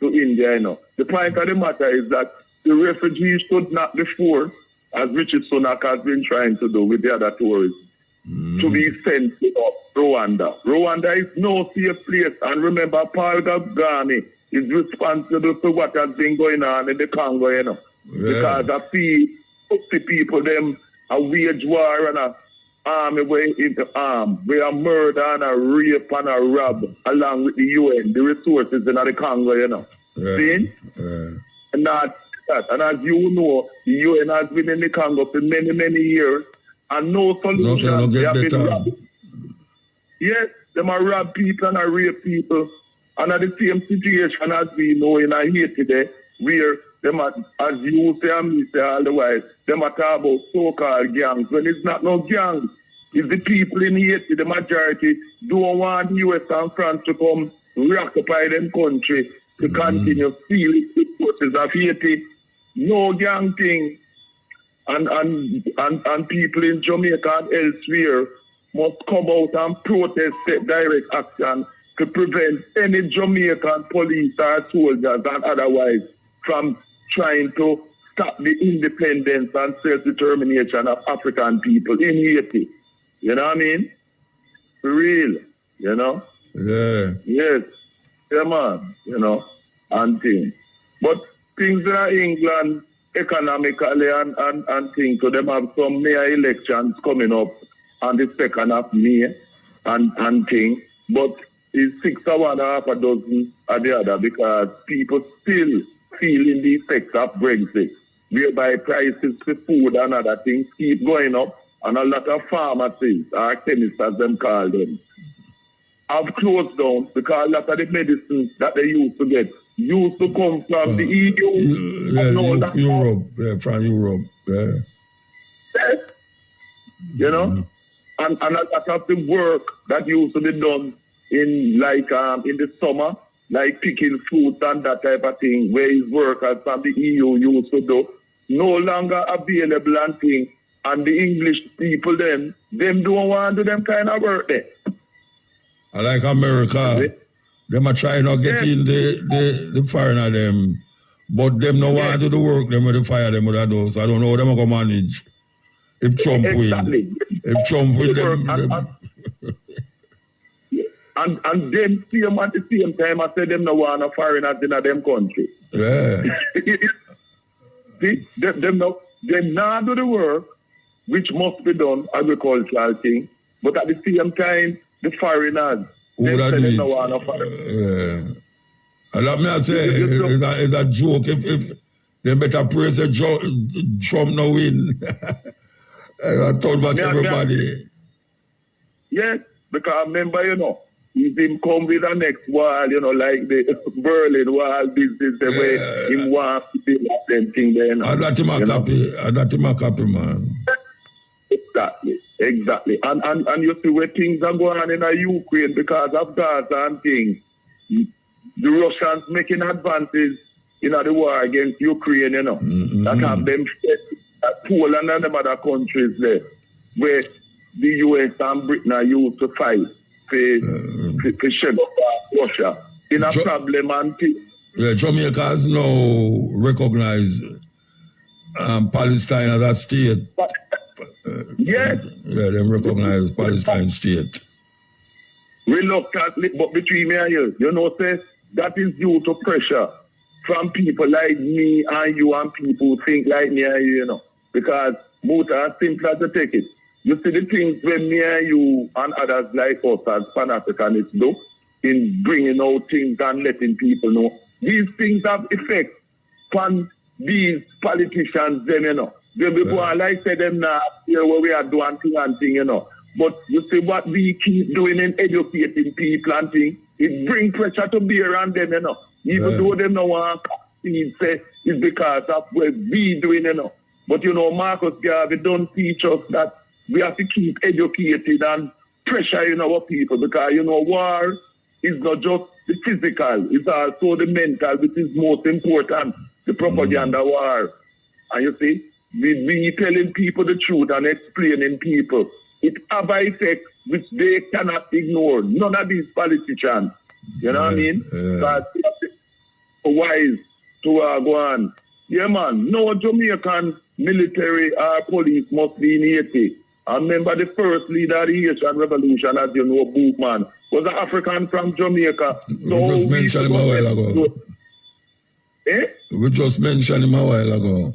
India, you know, the point of the matter is that the refugees should not be forced, as Richard Sunak has been trying to do with the other tourists, to be sent to Rwanda. Rwanda is no safe place. And remember, Paul Kagame is responsible for what has been going on in the Congo, you know. Yeah. Because I see 50 people, them a wage war and a army way into arm. We are murder and a rape and a rob along with the UN, the resources in the Congo, you know. Yeah. See? Yeah. And that. And as you know, the UN has been in the Congo for many, many years, and no solution. They have been robbing. Yes, they are rob people and rape people. And at the same situation as we know in Haiti today, where them are, as you say and me say otherwise, them are talk about so-called gangs. When it's not no gangs, it's the people in Haiti, the majority, don't want the US and France to come reoccupy them country to continue stealing the resources of Haiti. No gang thing. And people in Jamaica and elsewhere must come out and protest, take direct action to prevent any Jamaican police or soldiers and otherwise from trying to stop the independence and self-determination of African people in Haiti. You know what I mean? For real, you know? Yeah. Yes. Yeah, man, you know, and things. But things in England, economically and things, so them have some mayor elections coming up on the 2nd of May and things. But it's 6 or 1.5 dozen of the other because people still feeling the effects of Brexit, whereby prices for food and other things keep going up, and a lot of pharmacies, or chemists as them call them, have closed down because a lot of the medicines that they used to get used to come from the EU. Europe, from Europe. Yeah. Yes. You know? And a lot of the work that used to be done in the summer, like picking fruits and that type of thing, where his workers from the EU used to do, no longer available and thing. And the English people them don't want to do them kind of work there. I like America. Them are trying to get in the foreigner them, but them no want to do the work them with the fire them with that do. So I don't know how them going to manage. If Trump win. If Trump win them. And them see them at the same time, I say them no want no foreigners in them country. Yeah. See, them not do the work, which must be done, agricultural thing, but at the same time, the foreigners, them say them no want no foreigners. And let me say, it's a joke. If they better praise a Trump no win. I told about everybody. Yes, because remember, you know, If him come with the next wall, you know, like the Berlin wall, this the way him want to be like them thing there. I got him a copy, man. Exactly. And you see where things are going on in Ukraine because of Gaza and things. The Russians making advances in the war against Ukraine, you know, that have them Poland and them other countries there, where the US and Britain are used to fight for shut up Russia. In a problem and thing. Yeah, Jamaica has now recognized Palestine as a state. Yes. Yeah, they recognize Palestine state. Reluctantly, but between me and you know, say, that is due to pressure from people like me and you and people who think like me and you know. Because Muta, simple as to take it. You see the things when me and you and others like us as Pan-Africanists do in bringing out things and letting people know. These things have effect on these politicians, them, you know. They will go and like say them now, here where we are doing thing, you know. But you see what we keep doing in educating people and things, it brings pressure to bear on them, you know. Even though them no want to say it's because of what we doing, you know. But you know, Marcus Garvey don't teach us that we have to keep educated and pressuring our people because, you know, war is not just the physical, it's also the mental, which is most important, the propaganda war. And you see, we telling people the truth and explaining people. It have an effect which they cannot ignore. None of these politicians. You know what I mean? But wise to go on. Yeah, man. No Jamaican military or police must be in Haiti. I remember the first leader of the Haitian Revolution, as you know, Bookman, was an African from Jamaica. So we just mentioned him a while ago. We just mentioned him a while ago.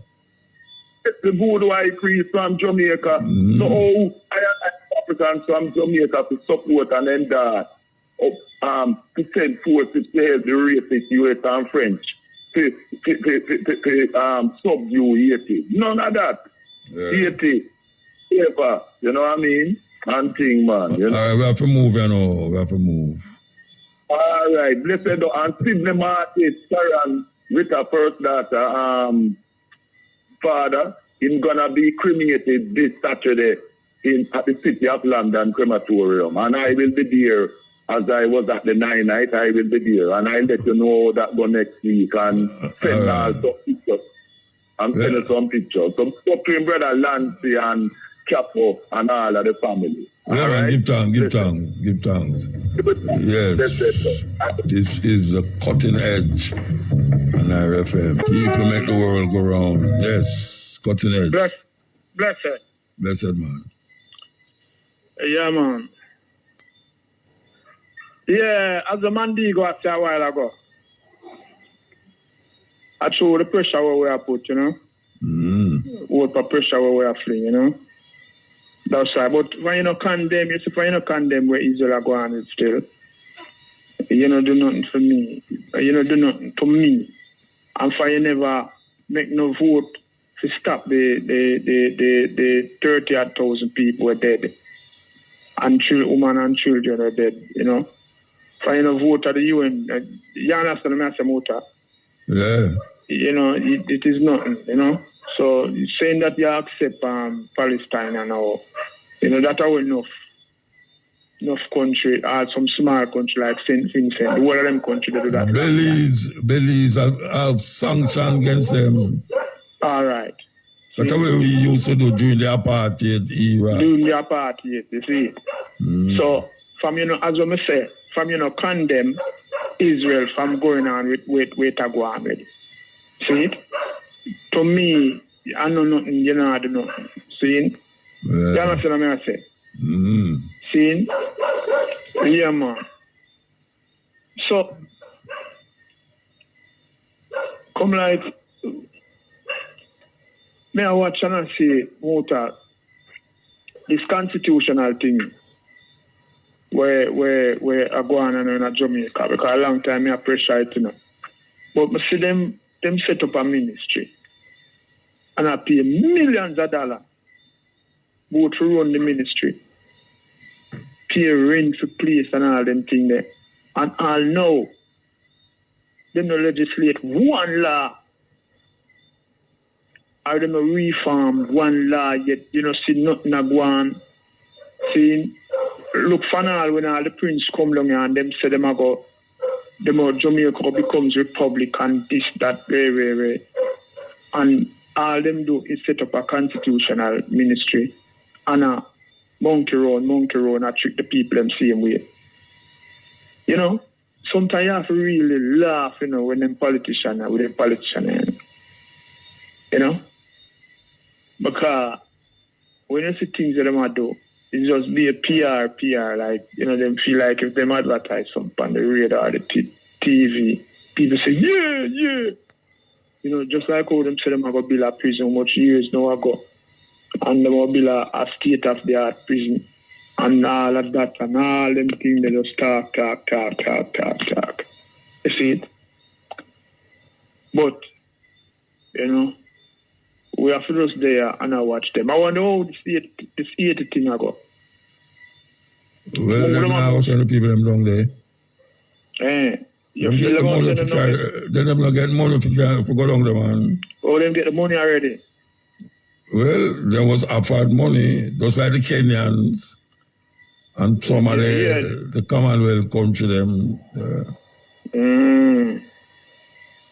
The good white priest from Jamaica. So I Africans from Jamaica to support and then to send forces to help the racist US and French to subdue Haiti. None of that. Haiti, ever, you know what I mean? And thing, man. You know? All right, we have to move, you know. We have to move. All right, blessed and Sidney Martin, Sharon, with her first daughter, father, he's gonna be cremated this Saturday at the City of London crematorium, and I will be there as I was at the 9 night. I will be there, and I'll let you know that go next week and send some pictures. I'm sending some pictures. Some stuff to him, brother Lancy and Capo and all of the family. Yeah, man, give thanks. Yes, this is the cutting edge on RFM. People make the world go round. Yes, cutting edge. Blessed, man. Yeah, man. Yeah, as the Mandigo asked a while ago, I show the pressure where we are put, you know. What the pressure where we are fling, you know. That's right. But when you don't condemn, you see, when you don't condemn where Israel are going with still, you don't do nothing for me. You don't do nothing to me. And for you never make no vote to stop the 30,000 people were dead. And women and children are dead, you know. For you no vote at the UN, you understand me, Muta? Yeah. You know, it is nothing, you know. So saying that you accept Palestine and all, you know, that are enough country, or some small country like St. Vincent, the whole of them country that do that. Belize have sanctions against them. All right. That's the way we used to do during the apartheid era. During the apartheid, you see. So, from, you know, as I say, from, you know, condemn Israel from going on with go on with. See it? To me, I know nothing, you know, I do nothing. See? You understand what I say? See? Yeah, man. So, come like, may I watch and I see, Muta, this constitutional thing where I go on and in Jamaica, because a long time I pressure it, you know. But I see them set up a ministry. And I pay millions of dollars both to run the ministry. pay rent for place and all them things there. And all now, them no legislate one law. Or them no reform one law yet, see nothing a go on. See, look for now when all the prince come along and them say them a go, Jamaica becomes republic and this, that, very. And all them do is set up a constitutional ministry and a monkey run and trick the people them same way. Sometimes you have to really laugh, when them politicians are with them politicians. Because when you see things that them do, it's just be a PR, like, them feel like if them advertise something on the radio or the TV, people say, yeah. Just like how them say them have a bill of prison much years now ago. And them have a bill a state-of-the-art prison. And all of that and all them things, they just talk. You see it? But, we have to just there and I watch them. I want to know how this 80 thing I go. Well, them now send the people them down there. You them feel get the about money to try, then them not get money to go down there, man. Oh, them get the money already? Well, there was offered money, just like the Kenyans and some of the Commonwealth country them.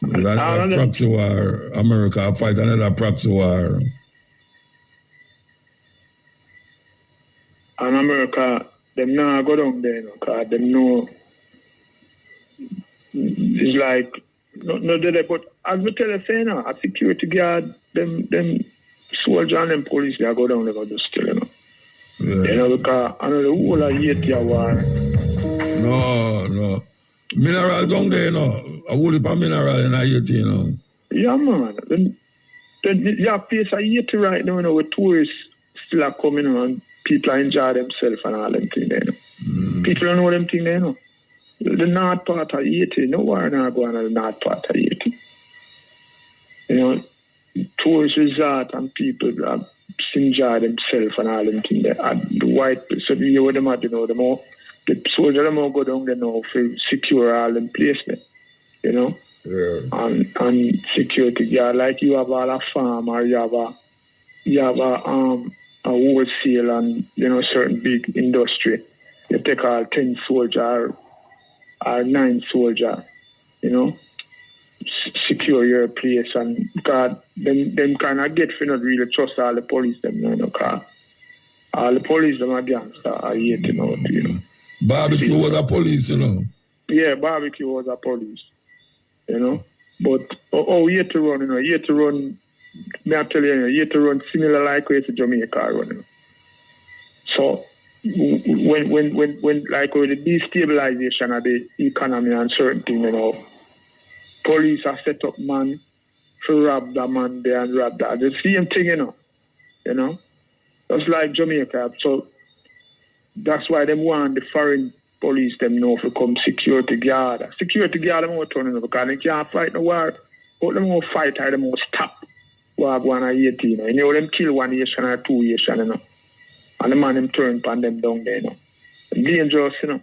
Another proxy war, America fight another proxy war. And America, them now go down there, because them know it's like no there, but as we tell you say a security guard, them soldiers and them police, they go down there go do still, Yeah. Because I know the whole of Haiti war. No. Mineral down there, a whole heap of mineral in Haiti, Yeah, man. Then you have place of Haiti right now, where tourists still are coming, and people enjoy themselves and all them things there. People don't know them things there, The north part of Haiti, no war not going on the north part of Haiti. Tourist resort and people enjoy themselves and all them things there. And the white, so you know them at, the soldiers them go down there now for secure all them places, Yeah. And security guard, like you have all a farm or you have a wholesale and certain big industry. You take all 10 soldiers or 9 soldiers, secure your place, and because them kind of get for not really trust all the police them, because all the police them are gangsters are hating out, Barbecue was a police, Yeah, barbecue was a police, But you have to run, you have to run. May I tell you, you have to run similar like way to Jamaica run. So when like with the destabilization of the economy and certain things, police are set up man to rob that man there and rob that. The same thing, Just like Jamaica. So that's why them want the foreign police them know to come security guard. Security guard them won't turn in because they can't fight no war. But them won't fight or them won't stop war going on 18. Them kill 1 nation or 2 nations, And the man them turn upon them down there, Dangerous, And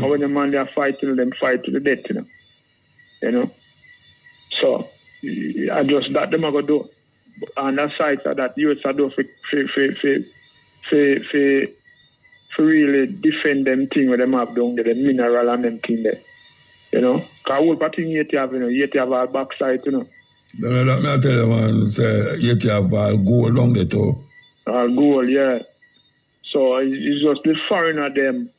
when the man they are fighting, them fight to the death, So I just that them are gonna do. On that side that US are do for really defend them thing where them have down there, the mineral and them thing there. Cause whole party Haiti have our backside, Let me tell you, man, say Haiti have all gold down there too. All gold, yeah. So it's just the foreigner them,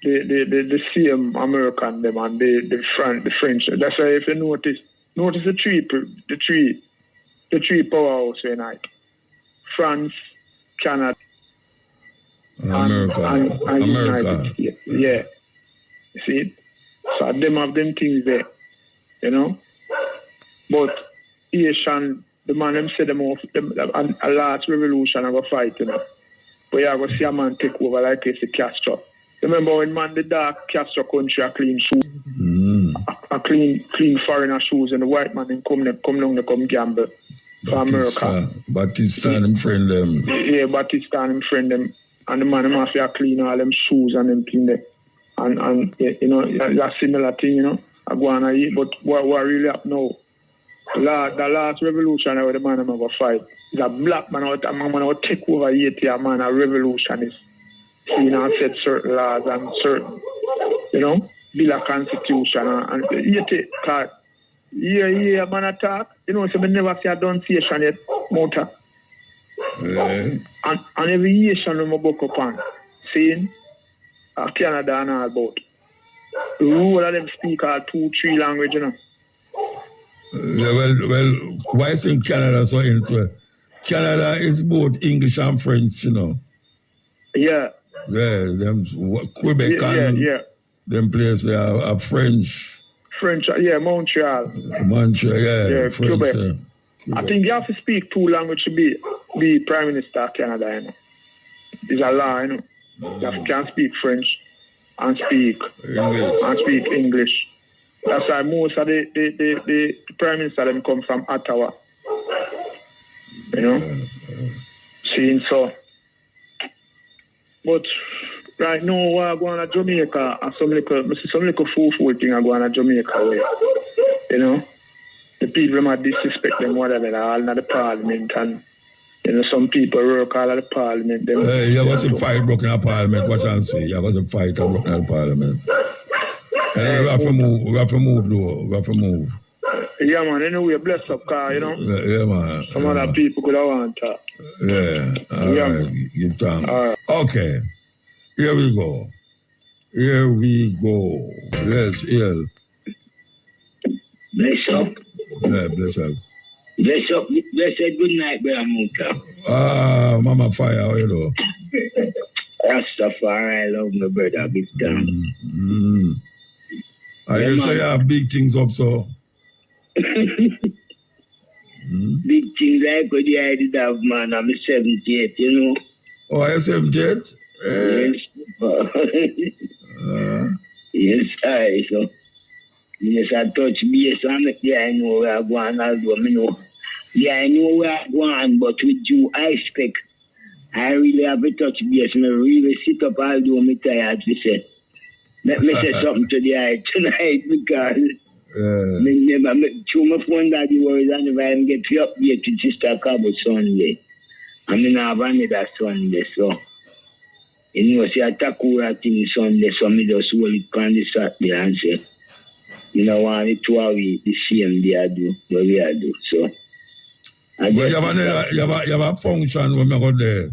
the same American them and the French. That's why if you notice the three powerhouses unite. France, Canada, America. and United States. Yeah. You see it? So them have them things there. But Asian, the man them say them off a last revolution of a fight, But you are going to see a man take over like it's a Castro. Remember when man the dark Castro country a clean shoes, a clean foreigner shoes, and the white man then come down to come gamble for America. Batista and him friend them. Yeah, Batista and him friend them. and the man must have clean all them shoes and them thing there. And you know, that's similar thing, you know. I go on eat, but what really up now? The last revolution where the man I'm going to fight is a black man out, a man will take over Haiti, a man, a revolutionist. You know, set certain laws and certain, you know, build a constitution and Haiti, cause yeah, man attack. You know, so we never see a denunciation yet, Mota. And every Haitian we book upon, saying Canada and all about. The rule of them speak all 2-3 language, you know. Yeah, well, why think Canada so interesting? Canada is both English and French, you know. Yeah. Yeah, them Quebec and them places are French. French, yeah, Montreal. Montreal, yeah, French. Quebec. Quebec. I think you have to speak 2 languages to be Prime Minister of Canada, you know. It's a law, you know. You can speak French and speak English. That's why most of the Prime Minister them come from Ottawa. You know? Seeing so. But right now I go on to Jamaica and some little fool thing I go on to Jamaica way. You know? The people might disrespect them whatever, they're all in the parliament and you know, some people work all at the parliament. You got some fight broken at parliament, what you say? You got some fight broken at parliament. We have to move though. We have to move. Yeah, man. Anyway, bless up, car, you know. Yeah, man. Some other people could have want to. Yeah. All right. Give thanks. All right. Okay. Here we go. Yes, here. Bless up. Yeah, bless up. Bless up. Blessed good night, brother Muta. Mama Fire, how you know? Rastafari, I love my brother, big time. You say you have big things up, so? Big things I could did have, man. I'm 78, you know. Oh, are you 78? Yes, I so. Yes, I touch base and I know where I'm going, although I know where I'm going, but with you, I expect I really have a touch base and I really sit up, although I'm tired to say. Let me say something to the eye tonight because through my phone that you worries and if I can get you up here to Sister Cabo Sunday. I mean, I have another Sunday, so. You know, see, I Takura thing Sunday, so I just hold it on the Saturday and say, you know, want it 2 weeks, the same day I do, what we I do, so. But you have a function when we go there.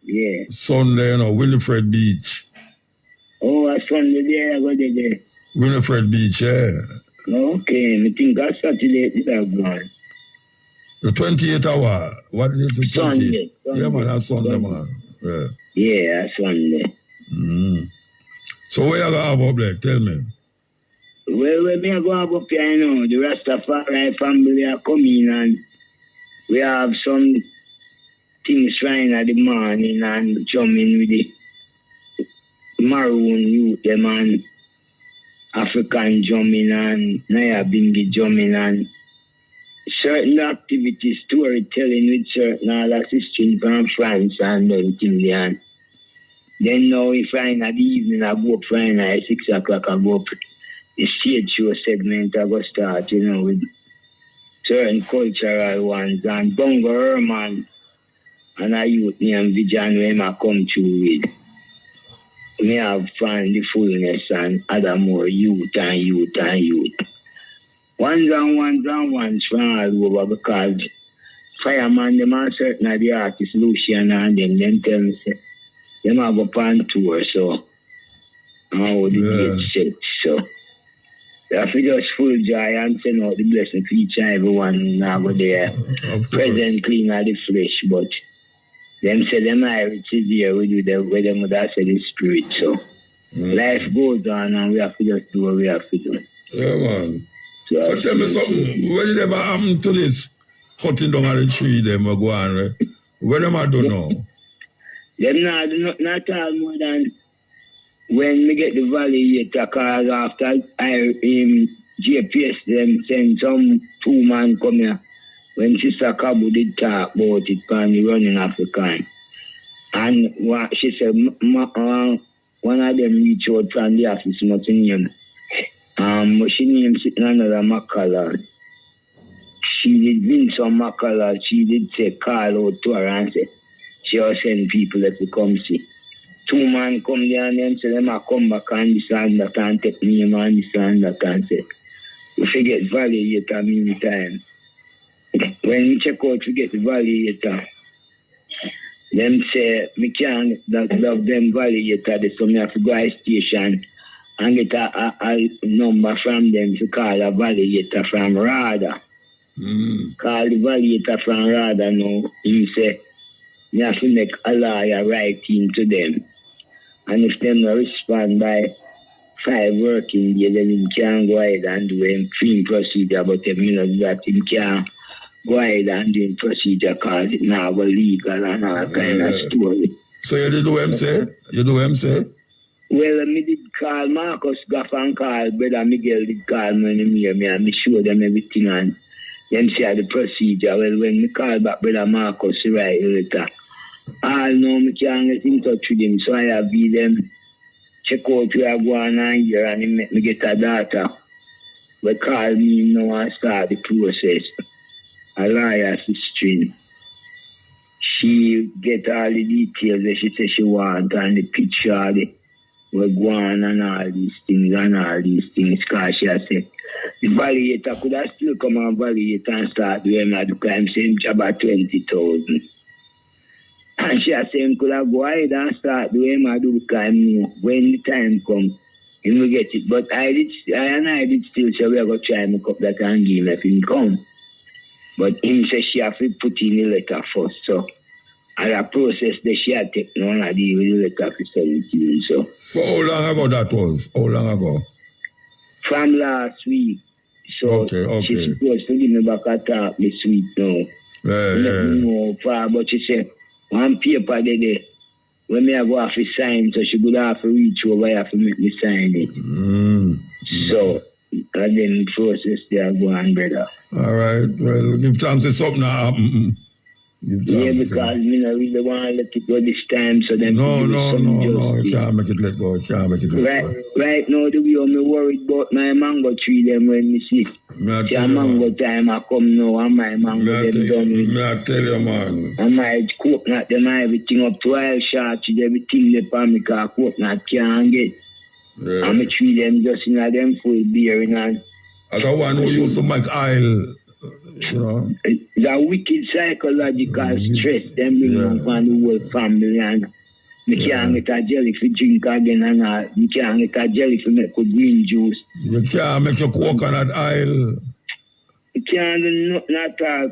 Yeah. Sunday, you know, Winifred Beach. Oh, a Sunday there, I go there. Winifred Beach, yeah. Okay, I think that's Saturday that gone. The 28 hour. What is the 28? Sunday. Yeah, man, that's Sunday, man. Yeah. Yeah, that's Sunday. So where you going to have up there? Tell me. Well, we are going up here, you know, the Rastafari family are coming and we have some things flying at the morning and jumping with the maroon youth, them and African jumping and Naya Bingi jumping and certain activities, storytelling with certain all assistants from France and everything there. Then now we find at the evening, I go up Friday at 6 o'clock, I go up the stage show segment, I go start, you know, with certain cultural ones and Bongo Herman and a youth named Vijan when I come through with. We have found the fullness and other more youth and youth and youth. Ones from all over because Fireman, them are certain of the artists, Lucian and them tell me, say, them have up on tour, so how the date set, so. I feel just full joy and send out the blessing to each and everyone now go there. Present clean of the flesh, but them say them Irish is here with you, where them would have said the spirit, so. Life goes on and we have to just do what we have to do. Yeah, man. So tell me something, what did ever happen to this cutting down of the tree them go on, right? Where them I don't know? Them not all more than when we get the valley yet, because after GPS them send some 2 man come here. When Sister Cabo did talk about it on the running African. And she said, one of them reached out from the office, nothing name. She named another Macala. She did win some Macala. She did say, call out to her and say, she was sending people that to come see. 2 men come there and them say, them come back and this and that and take name and this and that and say, we forget validator meantime. When we check out, we get the validator. Them say, we can't love them validator, so we have to go to the station and get a number from them to call a validator from RAS. Call the validator from RAS now. He say, you have to make a lawyer writing to them. And if them not respond by 5 working days, then you can go ahead and do a clean procedure. But if you know that you can't go ahead and do a procedure because it's now legal and all kind of story. So you did what him say? You do what him say? Well, I did call Marcus Gaff and call Brother Miguel did call me and me and me show them everything and them say the procedure. Well, when me call back Brother Marcus, he write a letter. All know me can't get in touch with him, so I have be them check out where I go on here and he make me get a data. But call me now and start the process. A lawyer history. She get all the details that she says she want and the picture we go on and all these things because she has said the validator could have still come and validate and start doing at the crime same job at 20,000. And she has said could have go ahead and start doing the crime now when the time comes. He will get it. But I did still say we are going to try and make up that and give him if he come. But him says she have to put in the letter first. So and a process that she had taken on a deal with the letter to send it to you. So how long ago that was? How long ago? From last week. So she's supposed to give me back a talk this week now. Let me know far, but she said one paper there when me I go have to sign, so she would have to reach over here to make me sign it. So and then the process there go on, brother. All right. Well, give thanks to something now. Yeah, because me not really want to let it go this time, so then No, you can't make it let go. Right now, the way I'm worried about my mango tree them when me see. See, mango time I come now, and my mango them done. Me I tell you, man. And my coconut them everything up to oil shot, everything they for me, because coconut can't get. Yeah. And me tree them just in them full bearing and. I got one who use so much oil. You know, the wicked psychological stress them bring up on the whole family and me can't get a jelly for drink again and me can't get a jelly for make good green juice. You can't make your coconut oil. You can't do nothing at all.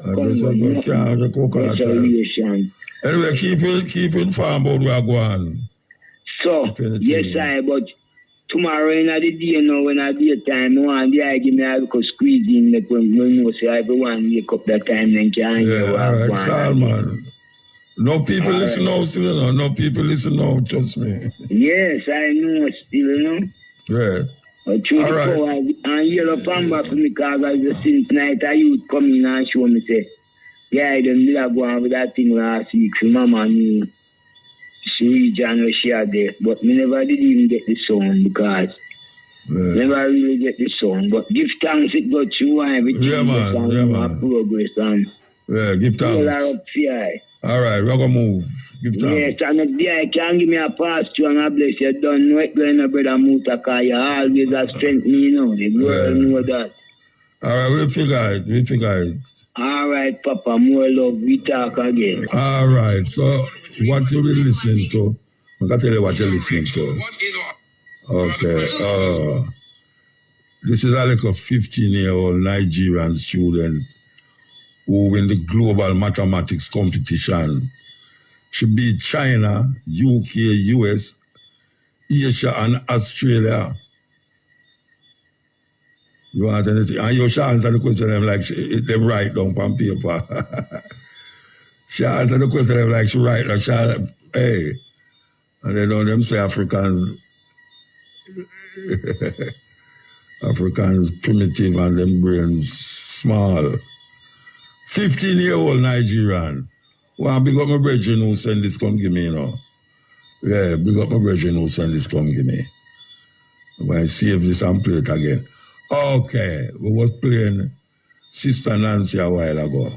You can't make coconut oil. Anyway, keep informed about where I go on. So, yes, but tomorrow in the day now, when I do time, one day I give me a little squeeze in the when say everyone wake up that time then can hear what I'm going man. No people listen now still, you know. No people listen now, trust me. Yes, I know still, you know. Yeah. But through the power and yellow pamba for me because I just since night I youth come in and show me say, yeah, I done did go on with that thing last week. So mama knew she region where she had there, but me never did even get the song because never really get the song. But give thanks it got you and everything. Man. Progress and give thanks. All right, we're gonna move. Give thanks. Yes, and if I can give me a pass to and a bless you, don't know it going to brother MUTABARUKA. You always have strength me, you know. The world know that. All right, we'll figure it. All right, Papa, more love. We talk again. All right, so what you will listen to? I'm going to tell you what you're listening to. Okay. This is like a 15-year-old Nigerian student who win the global mathematics competition. She beat China, UK, US, Asia, and Australia. You want anything? And you shall answer the question them like them write down on paper. She answer the question them like she write like hey. And they know them say Africans primitive and them brains small. 15-year-old Nigerian Well, big up my brethren who send this come give me, you know. Yeah, big up my brethren who send this come give me. I'm going to save this and play it again. Okay, we was playing Sister Nancy a while ago.